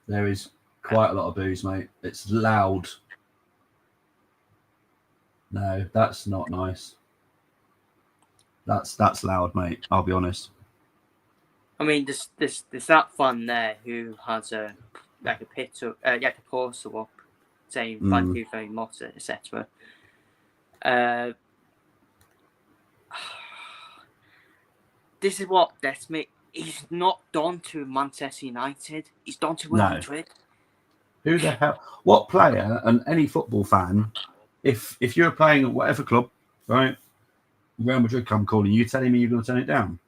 There is quite a lot of boos, mate. It's loud. No, that's not nice. That's loud, mate. I'll be honest. I mean, there's that fan there who has a picture, like a poster up saying "Thank you very much," etc. This is what gets me. He's not done to Manchester United. He's done to Real Madrid. Who the hell? What player and any football fan, if you're playing at whatever club, right? Real Madrid come calling you, telling me you're going to turn it down.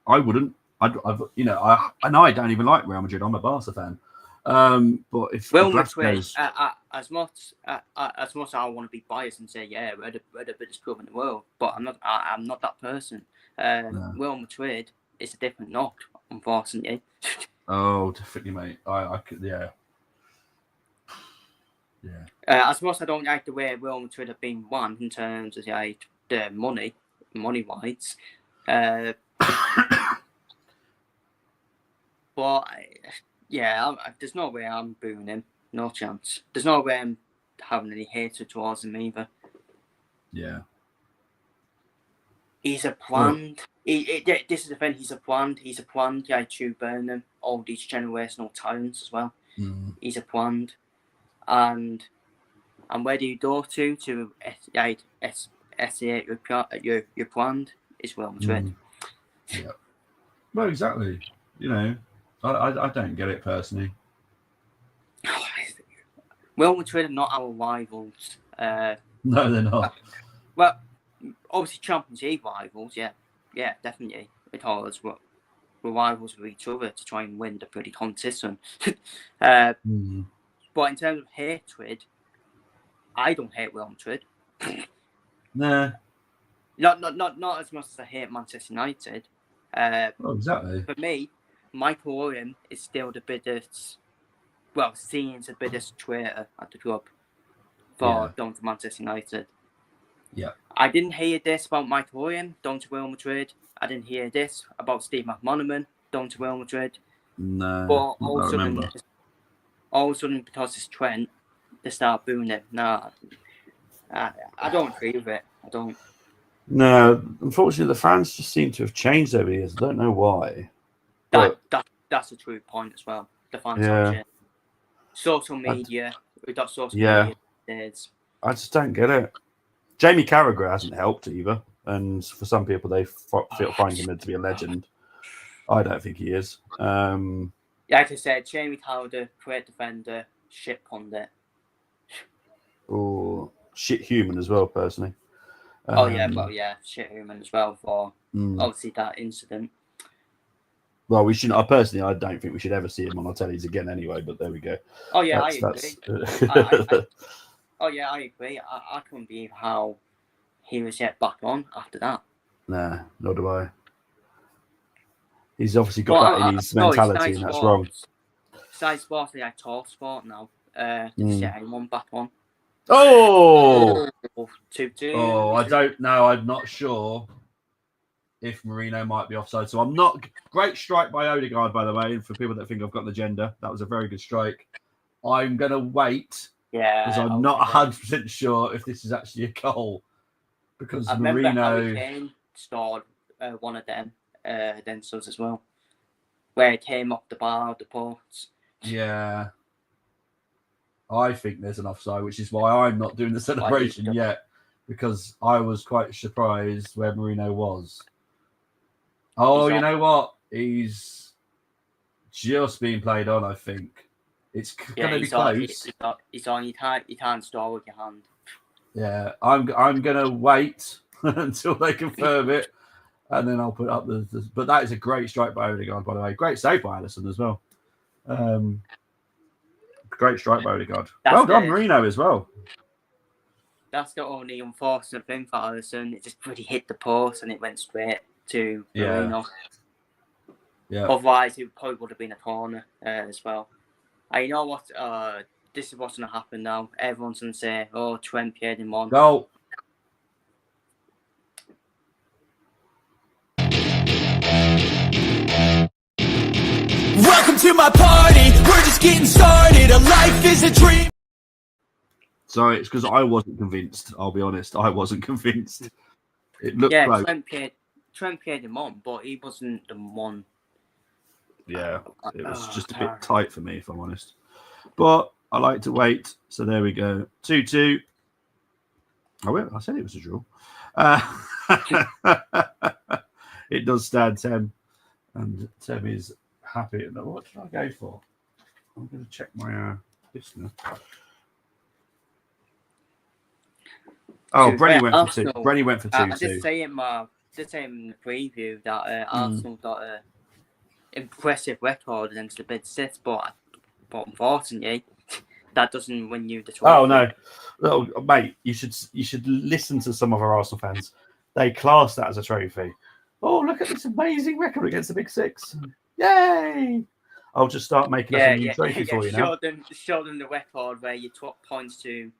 I wouldn't. I don't even like Real Madrid. I'm a Barca fan. But if Real Madrid, as much as I want to be biased and say, yeah, we're the biggest club in the world, but I'm not that person. Real Madrid is a different knock, unfortunately. Oh, definitely, mate. I could, yeah. Yeah. As much as I don't like the way Real Madrid have been won in terms of the money-wise, but there's no way I'm booing him. No chance. There's no way I'm having any hatred towards him either. Yeah. He's a planned This is the thing. He's a planned. Yeah, to Burnham. All these generational talents as well. He's a planned, and where do you go to S8 your planned is Real Madrid. Yeah. Well, exactly. You know, I don't get it personally. Real Madrid are not our rivals. No, they're not. Well, obviously Champions League rivals, yeah, definitely. Because we're rivals with each other to try and win the pretty consistent. But in terms of hatred, I don't hate Real Madrid. Nah. Not as much as I hate Manchester United. Oh, exactly. For me, Michael Owen is still the biggest, seen as the biggest traitor at the club for going to Manchester United. Yeah. I didn't hear this about Michael Owen going to Real Madrid. I didn't hear this about Steve McManaman going to Real Madrid. No, but all of a sudden, because it's Trent, they start booing him. Nah, I don't agree with it. I don't. No, unfortunately, the fans just seem to have changed over the years. I don't know why. That's a true point as well. The fans have changed. Social media. We've got social media. I just don't get it. Jamie Carragher hasn't helped either. And for some people, they find him to be a legend. I don't think he is. Like I said, Jamie Carragher, great defender, shit pundit. Or shit human as well, personally. Shit human as well for obviously that incident. Well, we shouldn't. I don't think we should ever see him on our tellies again anyway, but there we go. Oh, yeah, I agree. I agree. I couldn't believe how he was yet back on after that. Nah, nor do I. He's obviously got that in his mentality, and that's wrong. Side Sports, like talk sport now. Just get anyone back on. Oh! 2-2. Oh, I don't know. I'm not sure if Marino might be offside. So I'm not. Great strike by Odegaard, by the way. And for people that think I've got the agenda, that was a very good strike. I'm going to wait. Yeah. Because I'm not 100% sure if this is actually a goal. Because I Marino. remember Harry Kane scored one of them against us as well. Where it came off the bar of the post. Yeah. I think there's an offside, which is why I'm not doing the celebration yet, because I was quite surprised where Marino was. Oh, you know what? He's just being played on, I think. It's going to be close. He's on. You can't score with your hand. Yeah, I'm going to wait until they confirm it, and then I'll put up the. But that is a great strike by Odegaard, by the way. Great save by Alisson as well. Great strike by Odegaard. Well done, Marino, as well. That's the only unfortunate thing for Alisson. It just really hit the post and it went straight to Marino. Yeah. Otherwise, it probably would have been a corner as well. And you know what? This is what's going to happen now. Everyone's going to say, oh, Trent Pierre in one. Goal. Welcome to my party, we're just getting started. A life is a dream. Sorry, it's because I wasn't convinced. I'll be honest, I wasn't convinced. It looked close. Trent Pierre him on, but he wasn't the one. Yeah, it was just a bit tight for me, if I'm honest. But I like to wait, so there we go. 2-2. Oh, I said it was a draw. It does stand 10, and Tem is happy. What should I go for? I'm going to check my listener. Oh, Brenny went for 2. Brenny went for 2. I did say in the preview that Arsenal got an impressive record against the big six, but unfortunately, that doesn't win you the trophy. Oh no, mate, you should listen to some of our Arsenal fans. They class that as a trophy. Oh, look at this amazing record against the big six! Yay! I'll just start making up a new trophy for you now. Show them the record where you took points to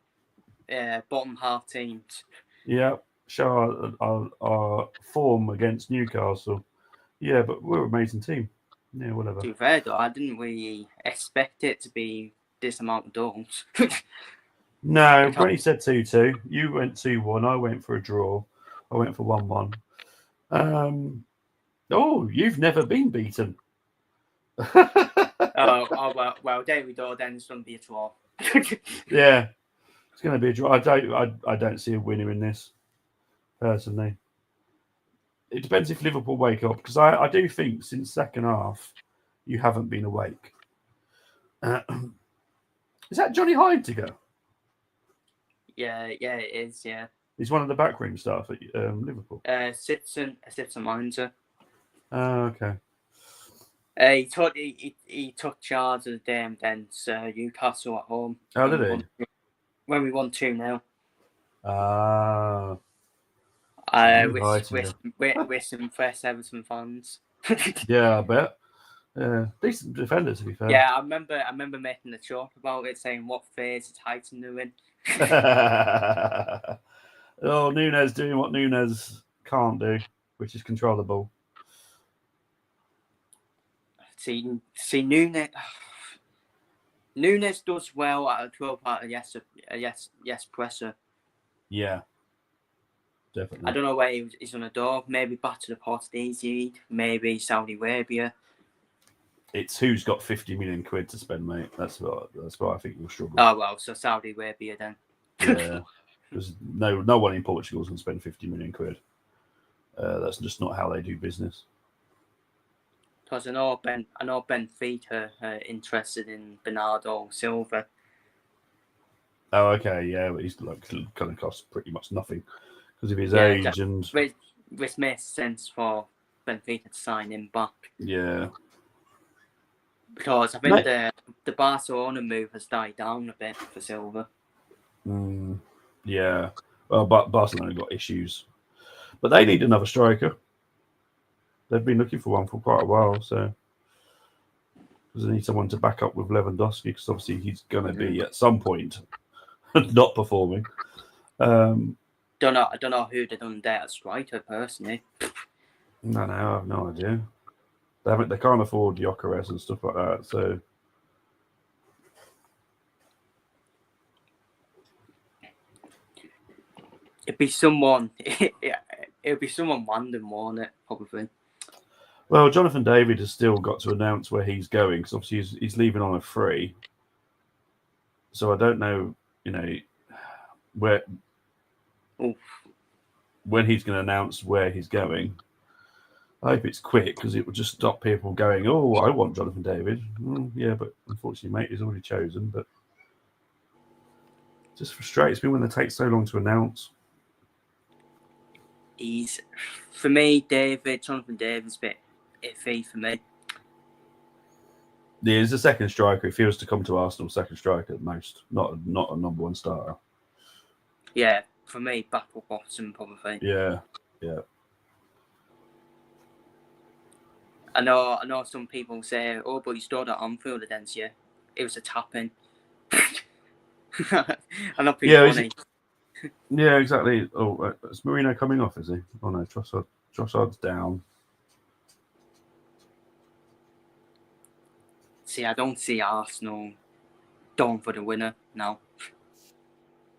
bottom half teams. Yeah, show our form against Newcastle. Yeah, but we're an amazing team. Yeah, whatever. To be fair though, I didn't really expect it to be this amount of goals. No, Brenny said 2-2. You went 2-1. I went for a draw. I went for 1-1. Oh, you've never been beaten. Well, there we go. Then it's going to be a draw. Yeah, it's going to be a draw. I don't see a winner in this, personally. It depends if Liverpool wake up, because I do think since second half you haven't been awake. Is that Johnny Heidegger? Yeah, it is. Yeah. He's one of the backroom staff at Liverpool. Citizen manager. Oh, okay. He took charge of the game against Newcastle at home. Oh, did he? When we won 2-0. With some fresh Everton fans. Yeah, I bet. Decent defender, to be fair. Yeah, I remember making a joke about it, saying what phase is Titan doing. Oh, Nunes doing what Nunes can't do, which is control the ball. See, Nunes. Nunes does well at a 12 part of yes presser. Yeah, definitely. I don't know where he's on a door. Maybe back to the Portuguese league. Maybe Saudi Arabia. It's who's got 50 million quid to spend, mate. That's what I think you'll struggle. Oh well, so Saudi Arabia then. Yeah, because no one in Portugal can spend 50 million quid. That's just not how they do business. Because I know Benfica are interested in Bernardo Silva. Oh, okay, yeah, but he's going to cost pretty much nothing because of his age and. Which makes sense for Benfica to sign him back. Yeah. Because I think the Barcelona move has died down a bit for Silva. Yeah. Well, but Barcelona got issues, but they need another striker. They've been looking for one for quite a while, so because they need someone to back up with Lewandowski, because obviously he's going to be at some point not performing. I don't know who they've done there at striker personally. No, I have no idea. They can't afford Gyökeres and stuff like that, so. It'd be someone random, won't it? Probably. Well, Jonathan David has still got to announce where he's going, because obviously he's leaving on a free. So I don't know, where when he's going to announce where he's going. I hope it's quick, because it will just stop people going, "Oh, I want Jonathan David." Yeah, but unfortunately, mate, he's already chosen. But it just frustrates me when they take so long to announce. For me, Jonathan David's a bit iffy for me. Yeah, he's a second striker. If he was to come to Arsenal, second striker at most, not a number one starter. Yeah, for me, backup option probably. Yeah. I know some people say, "Oh, but he stood at Anfield against you. It was a tap-in." I'm not being funny. Yeah, exactly. Oh, is Marino coming off, is he? Oh, no, Trossard's down. See, I don't see Arsenal going for the winner now.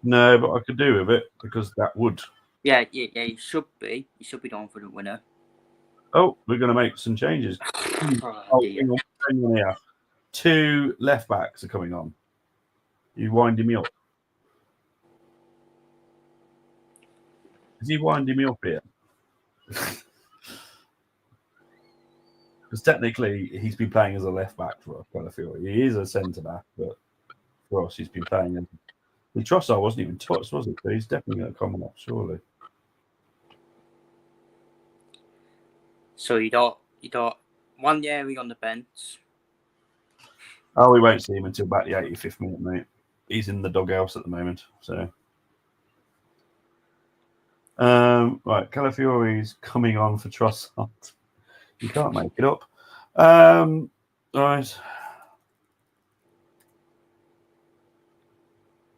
No, but I could do with it, because that would. Yeah, he should be. He should be going for the winner. Oh, we're going to make some changes. Hang on here. 2 left backs are coming on. You winding me up? Is he winding me up here? Because technically, he's been playing as a left back for us, kind of feel. He is a centre back, but for us, he's been playing as. The Trossard wasn't even touched, was it? But he's definitely going to come off, surely. So you don't 1 year on the bench. Oh, we won't see him until about the 85th minute, mate. He's in the doghouse at the moment, so. Right, Calafiori's coming on for Trossard. You can't make it up. Right.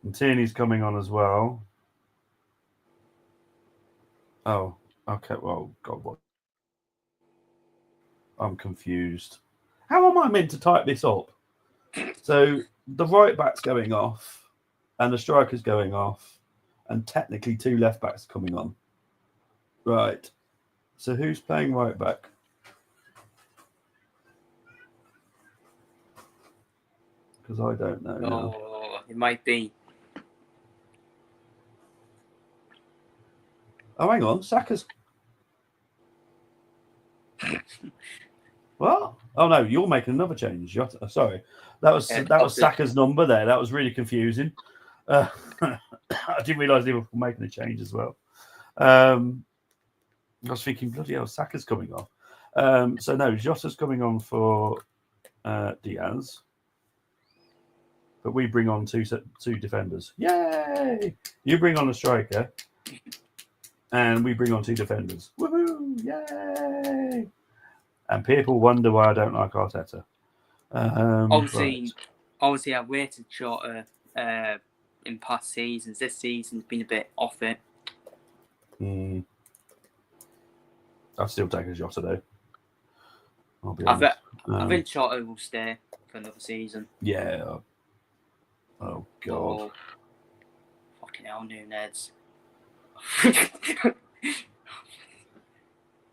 And Tierney's coming on as well. Oh, okay. Well, God, what? I'm confused. How am I meant to type this up? So the right back's going off, and the striker's going off, and technically 2 left backs coming on. Right. So who's playing right back? Because I don't know now. Oh, it might be. Oh, hang on. Saka's. What? Oh no, you're making another change. Sorry, that was Saka's number there. That was really confusing. I didn't realise Liverpool were making a change as well. I was thinking, bloody hell, Saka's coming off. So no, Jota's coming on for Diaz, but we bring on two defenders. Yay! You bring on a striker, and we bring on 2 defenders. Woohoo! Yay! And people wonder why I don't like Arteta. Obviously, I've waited shorter in past seasons. This season's been a bit off it. I'd still take a Jota though. I'll be I honest. think Shota will stay for another season. Yeah. Oh God. Oh, fucking hell, Nunez.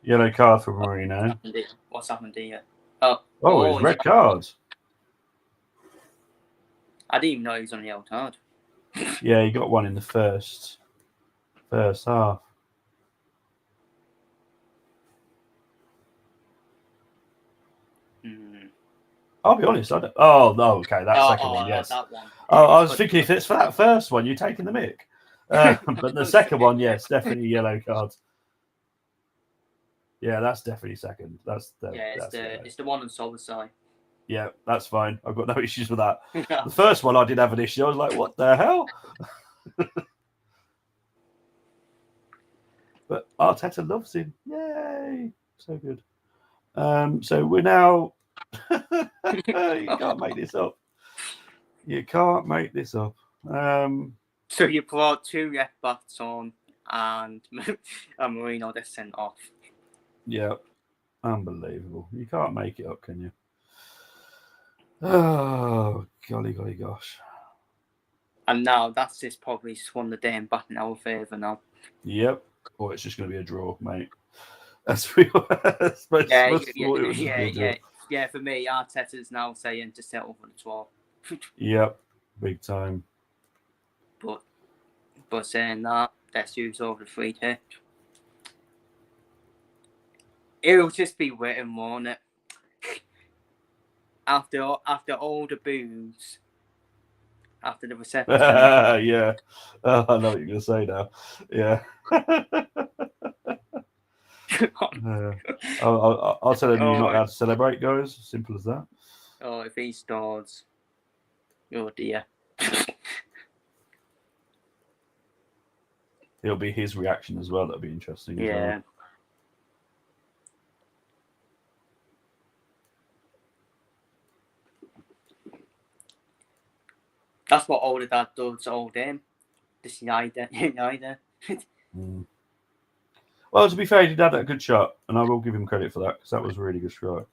Yellow card for Marino. What's happened here? Oh, his red card. I didn't even know he was on the yellow card. Yeah, he got one in the first half. I'll be honest. I don't... Oh no, okay, that second one, yes. That one. I was thinking if it's for that first one, you're taking the mick. But the second one, yes, definitely yellow card. Yeah, that's definitely second. It's the one on Sol's side. Yeah, that's fine. I've got no issues with that. The first one I did have an issue. I was like, what the hell? But Arteta loves him. Yay. So good. So we're now... You can't make this up. You can't make this up. So you brought 2 red bats on and Marino just sent off. Yeah. Unbelievable. You can't make it up, can you? Oh, golly gosh. And now that's just probably swung the day and back in our favour now. Yep. Or it's just going to be a draw, mate. That's Yeah, for me, Arteta's now saying to settle for the 12. Yep, big time. But saying that, let's use over the free hit. It'll just be written, won't it? After all the boos, after the reception. Yeah. I know what you're going to say now. Yeah. I'll tell him you're not allowed to celebrate, guys. Simple as that. Oh, if he starts, oh dear. It'll be his reaction as well. That'll be interesting. Yeah. As well. That's what all of that does all day. This United. Well, to be fair, he did have that good shot, and I will give him credit for that because that was a really good shot.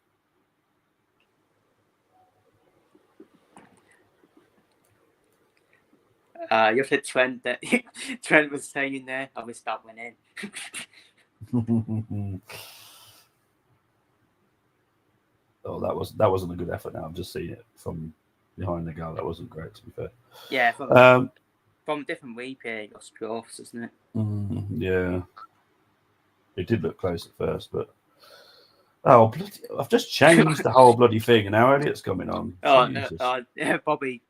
You said Trent that Trent was saying there, I wish that went in. Oh, that wasn't a good effort. Now I've just seen it from behind the goal. That wasn't great, to be fair. Yeah, from a different replay, it got scruffs, isn't it? Yeah, it did look close at first, but I've just changed the whole bloody thing, and now Elliot's coming on. Oh no, Bobby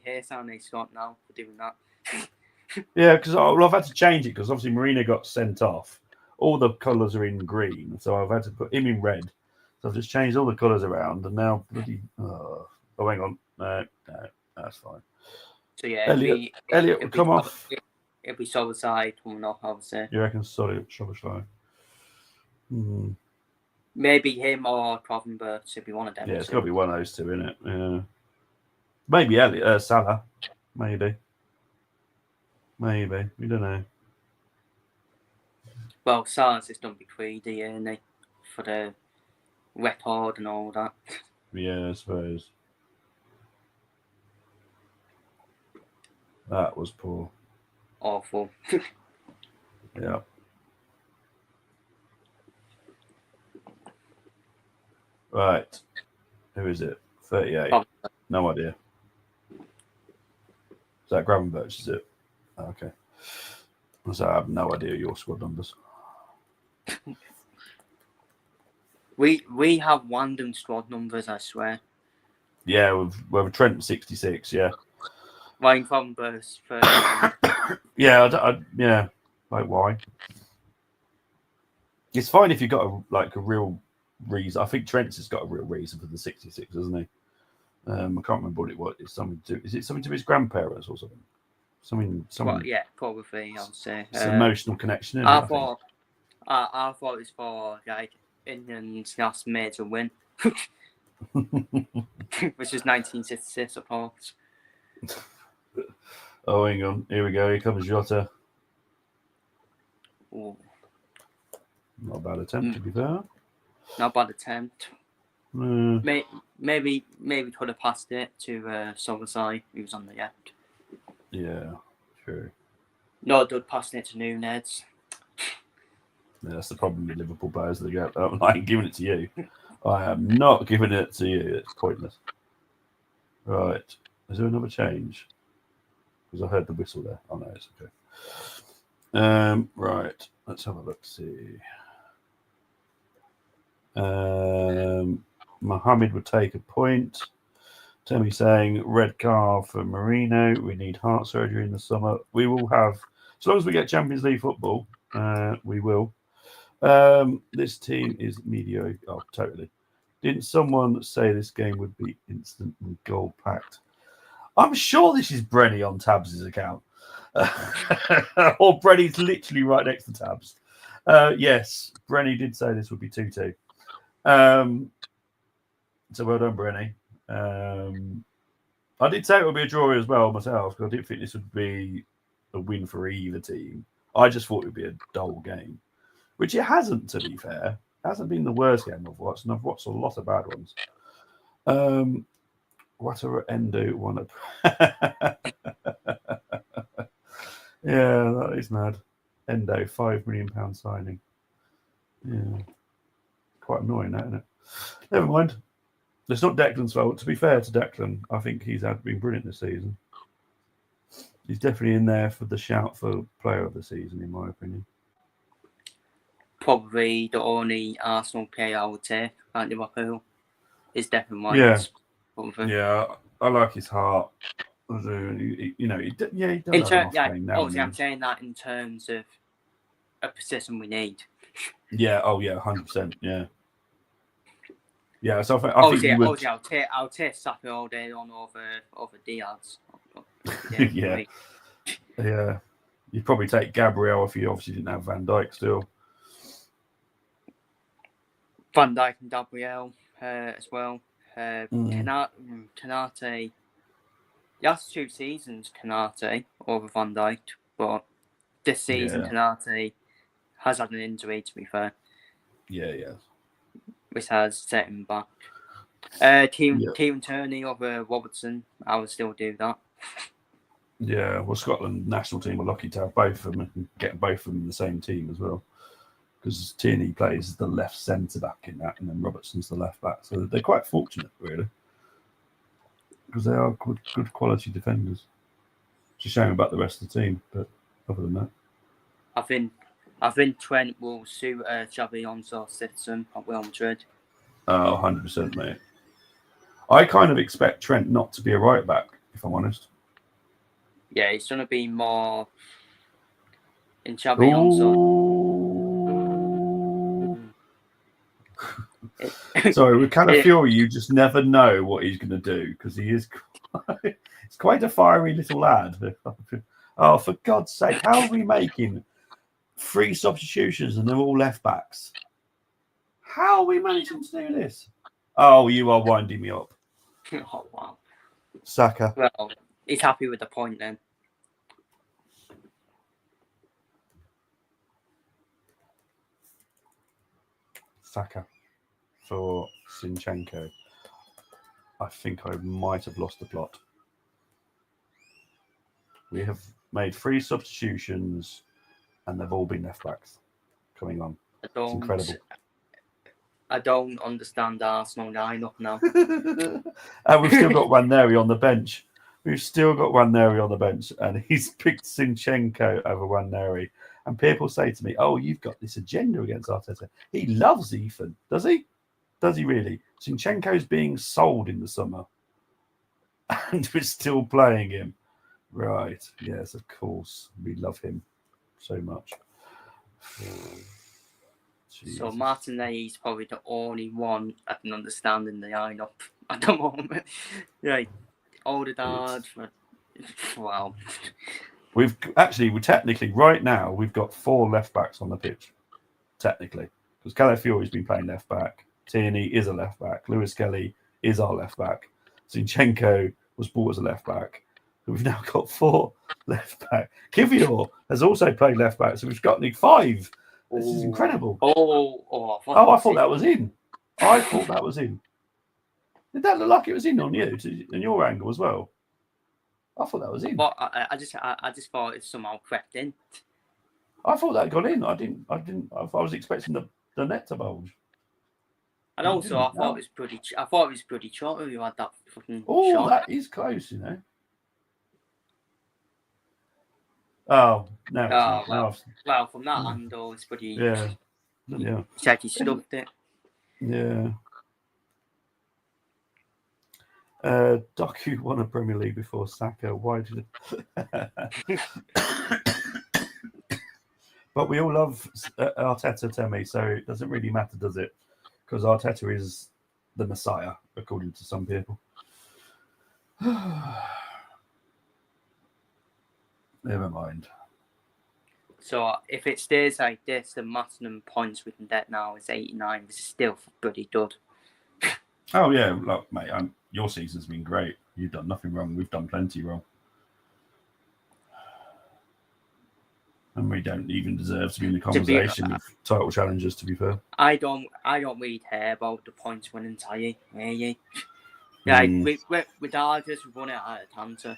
hates how they start now for doing that. Yeah, because I've had to change it because obviously Marina got sent off. All the colours are in green, so I've had to put him in red. So I've just changed all the colours around, and now bloody. Oh, hang on, no, that's fine. So yeah, Elliot will come off. It'll be solid side coming off, I would say. You reckon solid side? Maybe him or Provenbert should be one of them. Yeah, it's got to be one of those two, isn't it? Yeah. Maybe Elliot, Salah. Maybe. We don't know. Well, Salah's just done be greedy, isn't he? For the record and all that. Yeah, I suppose. That was poor. Awful. Yeah. Right. Who is it? 38. No idea. Is that Gravenberch, is it? Okay. So I have no idea your squad numbers. We have random squad numbers, I swear. Yeah, with Trent 66, yeah. Ryan Gravenberch for Yeah, like why? It's fine if you've got a real reason. I think Trent's has got a real reason for the 66, doesn't he? I can't remember what it was. It's something to. Is it something to his grandparents or something? Something. well, yeah, probably I would say. It's an emotional connection. Isn't I it, thought I thought it was for like England's last major win, which is 1966, of course. Oh, hang on. Here we go. Here comes Jota. Ooh, Not a bad attempt, to be fair. not bad attempt. Uh, Maybe could have passed it to Solosai, who was on the left. yeah, true. No, Dud passing it to Nunez. Yeah, that's the problem with Liverpool players. They go, oh, I ain't giving it to you. I am not giving it to you. It's pointless. Right. Is there another change? Because I heard the whistle there. Oh, no, it's okay. Right. Let's have a look. See. Mohammed would take a point. Temi saying red card for Marino. We need heart surgery in the summer. We will have, as long as we get Champions League football, we will. This team is mediocre. Oh, totally. Didn't someone say this game would be instant and goal packed? I'm sure this is Brenny on Tabs' account. Or Brenny's literally right next to Tabs. Yes, Brenny did say this would be 2-2. So well done, Brenny. I did say it would be a draw as well myself, because I didn't think this would be a win for either team. I just thought it would be a dull game, which it hasn't, to be fair. It hasn't been the worst game I've watched, and I've watched a lot of bad ones. What are Endo one up? Yeah, that is mad. Endo, £5 million signing. Yeah. Quite annoying, that, isn't it? Never mind. It's not Declan's fault. To be fair to Declan, I think he's been brilliant this season. He's definitely in there for the shout for player of the season, in my opinion. Probably the only Arsenal player I would take at Liverpool is Declan White. Yeah. Yeah, I like his heart. I do. He does have an off game now. Obviously, I'm saying that in terms of a position we need. Yeah. Oh, yeah. 100%. Yeah. Yeah. So I Obviously, think you would. I'll take Saka all day on over Diaz. Yeah. Yeah. You'd probably take Gabriel if you obviously didn't have Van Dijk still. Van Dijk and Gabriel as well. Kanate. Last 2 seasons, Kanate over Van Dijk, but this season, Kanate has had an injury, to be fair. Yeah. Which has set him back. Kieran Tierney over Robertson, I would still do that. Yeah, well, Scotland national team were lucky to have both of them and get both of them in the same team as well. Because Tierney plays the left centre back in that, and then Robertson's the left back. So they're quite fortunate, really. Because they are good quality defenders. It's a shame about the rest of the team, but other than that. I think Trent will suit Xabi Alonso's system at Real Madrid. Oh, 100%, mate. I kind of expect Trent not to be a right back, if I'm honest. Yeah, he's going to be more in Xabi Alonso. Sorry, with Calafiori, you just never know what he's going to do because he is it's quite a fiery little lad. Oh, for God's sake, how are we making 3 substitutions and they're all left backs? How are we managing to do this? Oh, you are winding me up. Oh, wow. Saka. Well, he's happy with the point then. Saka for Zinchenko. I think I might have lost the plot. We have made 3 substitutions and they've all been left backs coming on. It's incredible. I don't understand Arsenal lineup now. And we've still got Ranieri on the bench. We've still got Waneri on the bench, and he's picked Zinchenko over Waneri. And people say to me, "Oh, you've got this agenda against Arteta." He loves Ethan, does he? Does he really? Zinchenko's being sold in the summer, and we're still playing him. Right? Yes, of course. We love him so much. So Martinelli's probably the only one I can understand in the lineup at the moment. Right, Odegaard. Wow. We technically right now we've got 4 left backs on the pitch. Technically, because Calafiori's been playing left back. Tierney is a left back. Lewis Kelly is our left back. Zinchenko was bought as a left back. So we've now got 4 left back. Kivior has also played left back, so we've got 5. This is incredible. I thought that was in. I thought that was in. Did that look like it was in on you, in your angle as well? I thought that was in. But I just thought it somehow crept in. I thought that got in. I didn't. I was expecting the net to bulge. And also, I thought it was pretty. I thought it was pretty short when you had that fucking shot. That is close, you know. Oh no! Well, from that angle, it's pretty. Yeah. It's like he stuffed it. Yeah. Doku won a Premier League before Saka. Why did it? But we all love Arteta, Temi, so it doesn't really matter, does it? Because Arteta is the Messiah, according to some people. Never mind. So if it stays like this, the maximum points we can get now is 89. This is still bloody dud. Oh yeah, look, mate. Your season's been great. You've done nothing wrong. We've done plenty wrong, and we don't even deserve to be in the conversation with title challengers. To be fair, I don't really care about the points winning tie. Really. Like with Argos, we won it at Atlanta.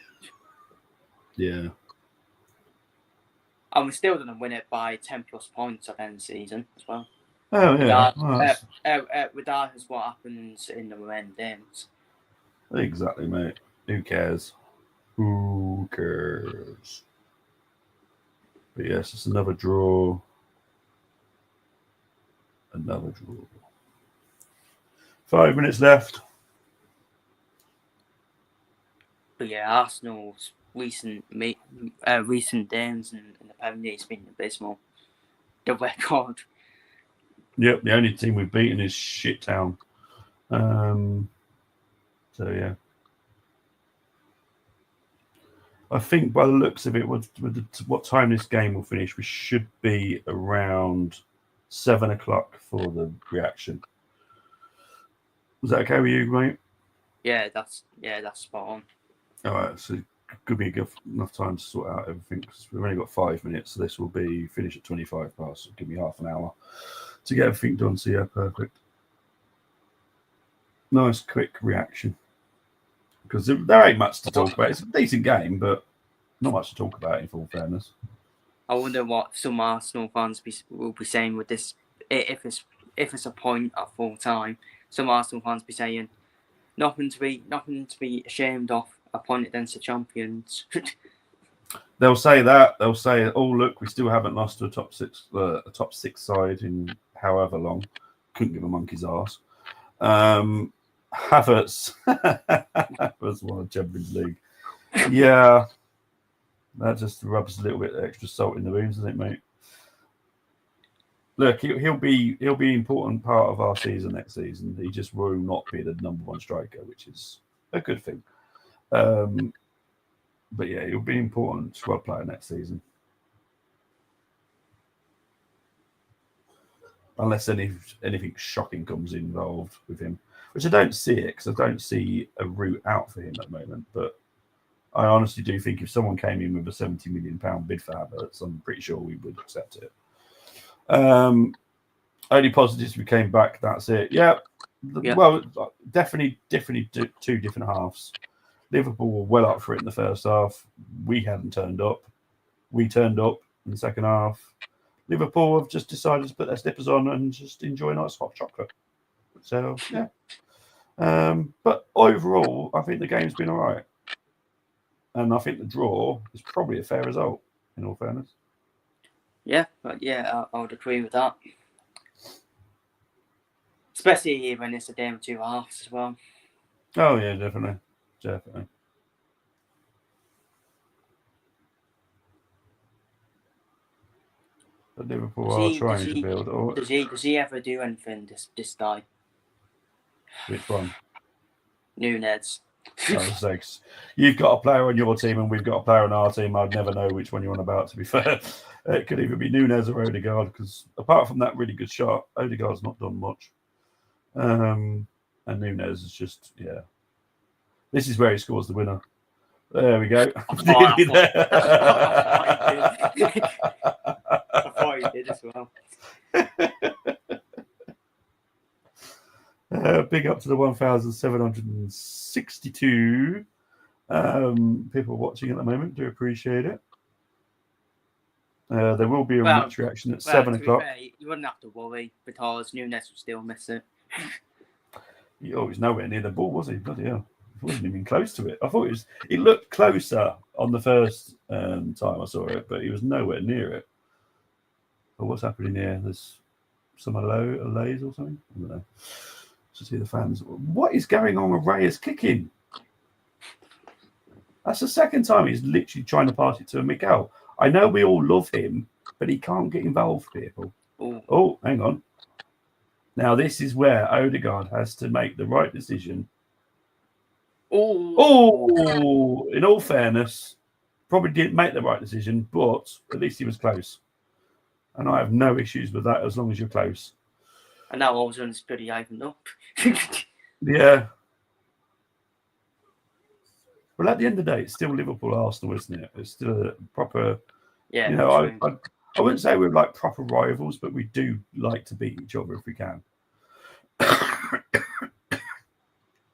Yeah. And we're still going to win it by 10 plus points at the end of the season as well. Oh, yeah. Regardless what happens in the end games. Exactly, mate. Who cares? Who cares? But yes, it's another draw. Another draw. 5 minutes left. But yeah, Arsenal's recent games in the Premier League has been abysmal. The record. Yep, the only team we've beaten is Shit Town. So yeah, I think by the looks of it, what time this game will finish, we should be around 7 o'clock for the reaction. Was that okay with you, mate? Yeah, that's spot on. All right, so could be enough time to sort out everything because we've only got 5 minutes, so this will be finished at 25 past. So give me half an hour to get everything done. So yeah, perfect. Nice quick reaction because there ain't much to talk about. It's a decent game, but not much to talk about in full fairness. I wonder what some Arsenal fans will be saying with this. If it's a point at full time, some Arsenal fans be saying nothing to be ashamed of. A point against the champions. They'll say that. They'll say, "Oh, look, we still haven't lost to a top six side in however long." Couldn't give a monkey's ass. Havertz was won a Champions League. Yeah, that just rubs a little bit of extra salt in the wounds, doesn't it, mate? Look, he'll be an important part of our season next season. He just will not be the number one striker, which is a good thing. But yeah, he'll be an important squad player next season. Unless anything shocking comes involved with him, which I don't see it because I don't see a route out for him at the moment. But I honestly do think if someone came in with a £70 million bid for Havertz, I'm pretty sure we would accept it. Only positives we came back. That's it. Yeah. Well, definitely two different halves. Liverpool were well up for it in the first half. We hadn't turned up. We turned up in the second half. Liverpool have just decided to put their slippers on and just enjoy a nice hot chocolate. So, yeah. But overall, I think the game's been all right. and I think the draw is probably a fair result. In all fairness, Yeah, but yeah, I would agree with that. Especially when it's a game of two halves as well. oh yeah, definitely. But Liverpool are trying to build. Or Does he ever do anything this time? which one? Nunes. Sakes. You've got a player on your team and we've got a player on our team. I'd never know which one you're on about, to be fair. It could either be Nunes or Odegaard, because apart from that really good shot, Odegaard's not done much. And Nunes is just, yeah. This is where he scores the winner. There we go. I thought he did as well. Big up to the 1,762 people watching at the moment. Do appreciate it. There will be a match reaction at 7 o'clock. You wouldn't have to worry because Nunes would still miss it. He was nowhere near the ball, was he? Bloody hell. He wasn't even close to it. I thought it looked closer on the first time I saw it, but he was nowhere near it. But what's happening here? There's some allays or something? I don't know. To see the fans. What is going on with Reyes kicking? That's the second time he's literally trying to pass it to Miguel. I know we all love him, but he can't get involved, people. Ooh. Oh, hang on. Now, this is where Odegaard has to make the right decision. Oh, in all fairness, probably didn't make the right decision, but at least he was close. And I have no issues with that as long as you're close. And now all of a sudden it's pretty opened up. Yeah. Well, at the end of the day, it's still Liverpool Arsenal, isn't it? It's still a proper. Yeah. You know, I wouldn't say we're like proper rivals, but we do like to beat each other if we can. Oh,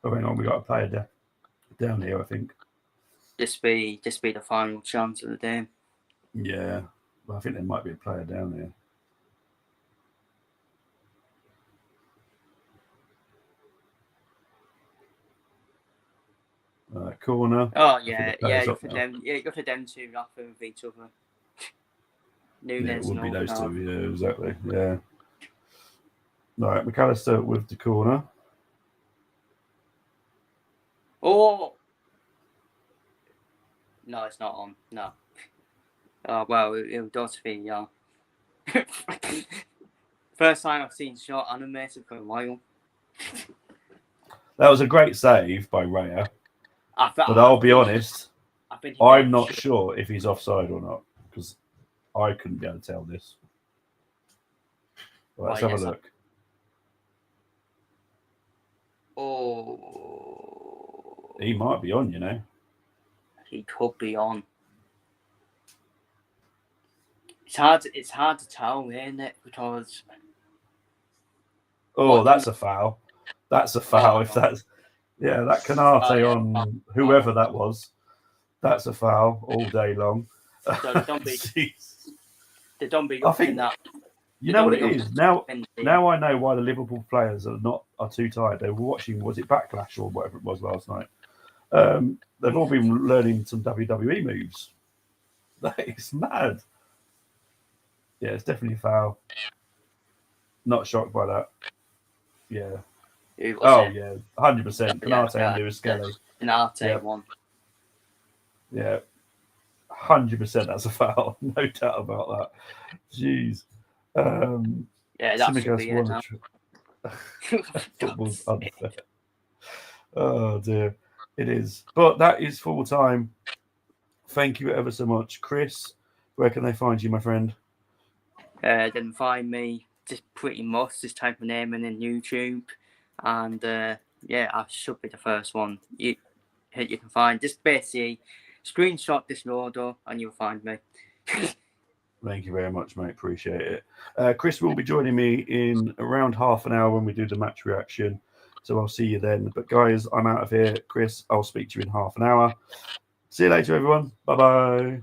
hang on, we got a player down here, I think. Just be the final chance of the game. Yeah, well, I think there might be a player down there. Corner. Oh yeah, good for them. Yeah, good for them two laughing with each other. Nunes, yeah, it would be those two. Yeah, exactly. Yeah. Right, McAllister with the corner. Oh no, it's not on. No. Oh well, it does feel yeah. First time I've seen shot animated for a while. That was a great save by Raya. But I'll be honest, I'm not sure if he's offside or not, because I couldn't be able to tell this. Right, let's have a look. Oh, he might be on, you know. He could be on. It's hard to tell, isn't it? Because that's a foul. That's a foul. If that's that Canate on whoever that was. That's a foul all day long. So don't be I think that. You know what it is now. Now I know why the Liverpool players are too tired. They were watching, was it Backlash or whatever it was last night? They've all been learning some WWE moves. That is mad. Yeah, it's definitely a foul. Not shocked by that. Yeah. Yeah, 100%. Canate and Lewis Skelly. Canate won. Yeah, 100%. That's a foul. No doubt about that. Jeez. Yeah, that should be it now. Football's unfair. Oh dear, it is. But that is full time. Thank you ever so much, Chris. Where can they find you, my friend? They can find me just pretty much this type of name in YouTube, and I should be the first one you can find. Just basically screenshot this logo and you'll find me. Thank you very much, mate. Appreciate it. Chris will be joining me in around half an hour when we do the match reaction. So I'll see you then. But guys, I'm out of here. Chris, I'll speak to you in half an hour. See you later, everyone. Bye-bye.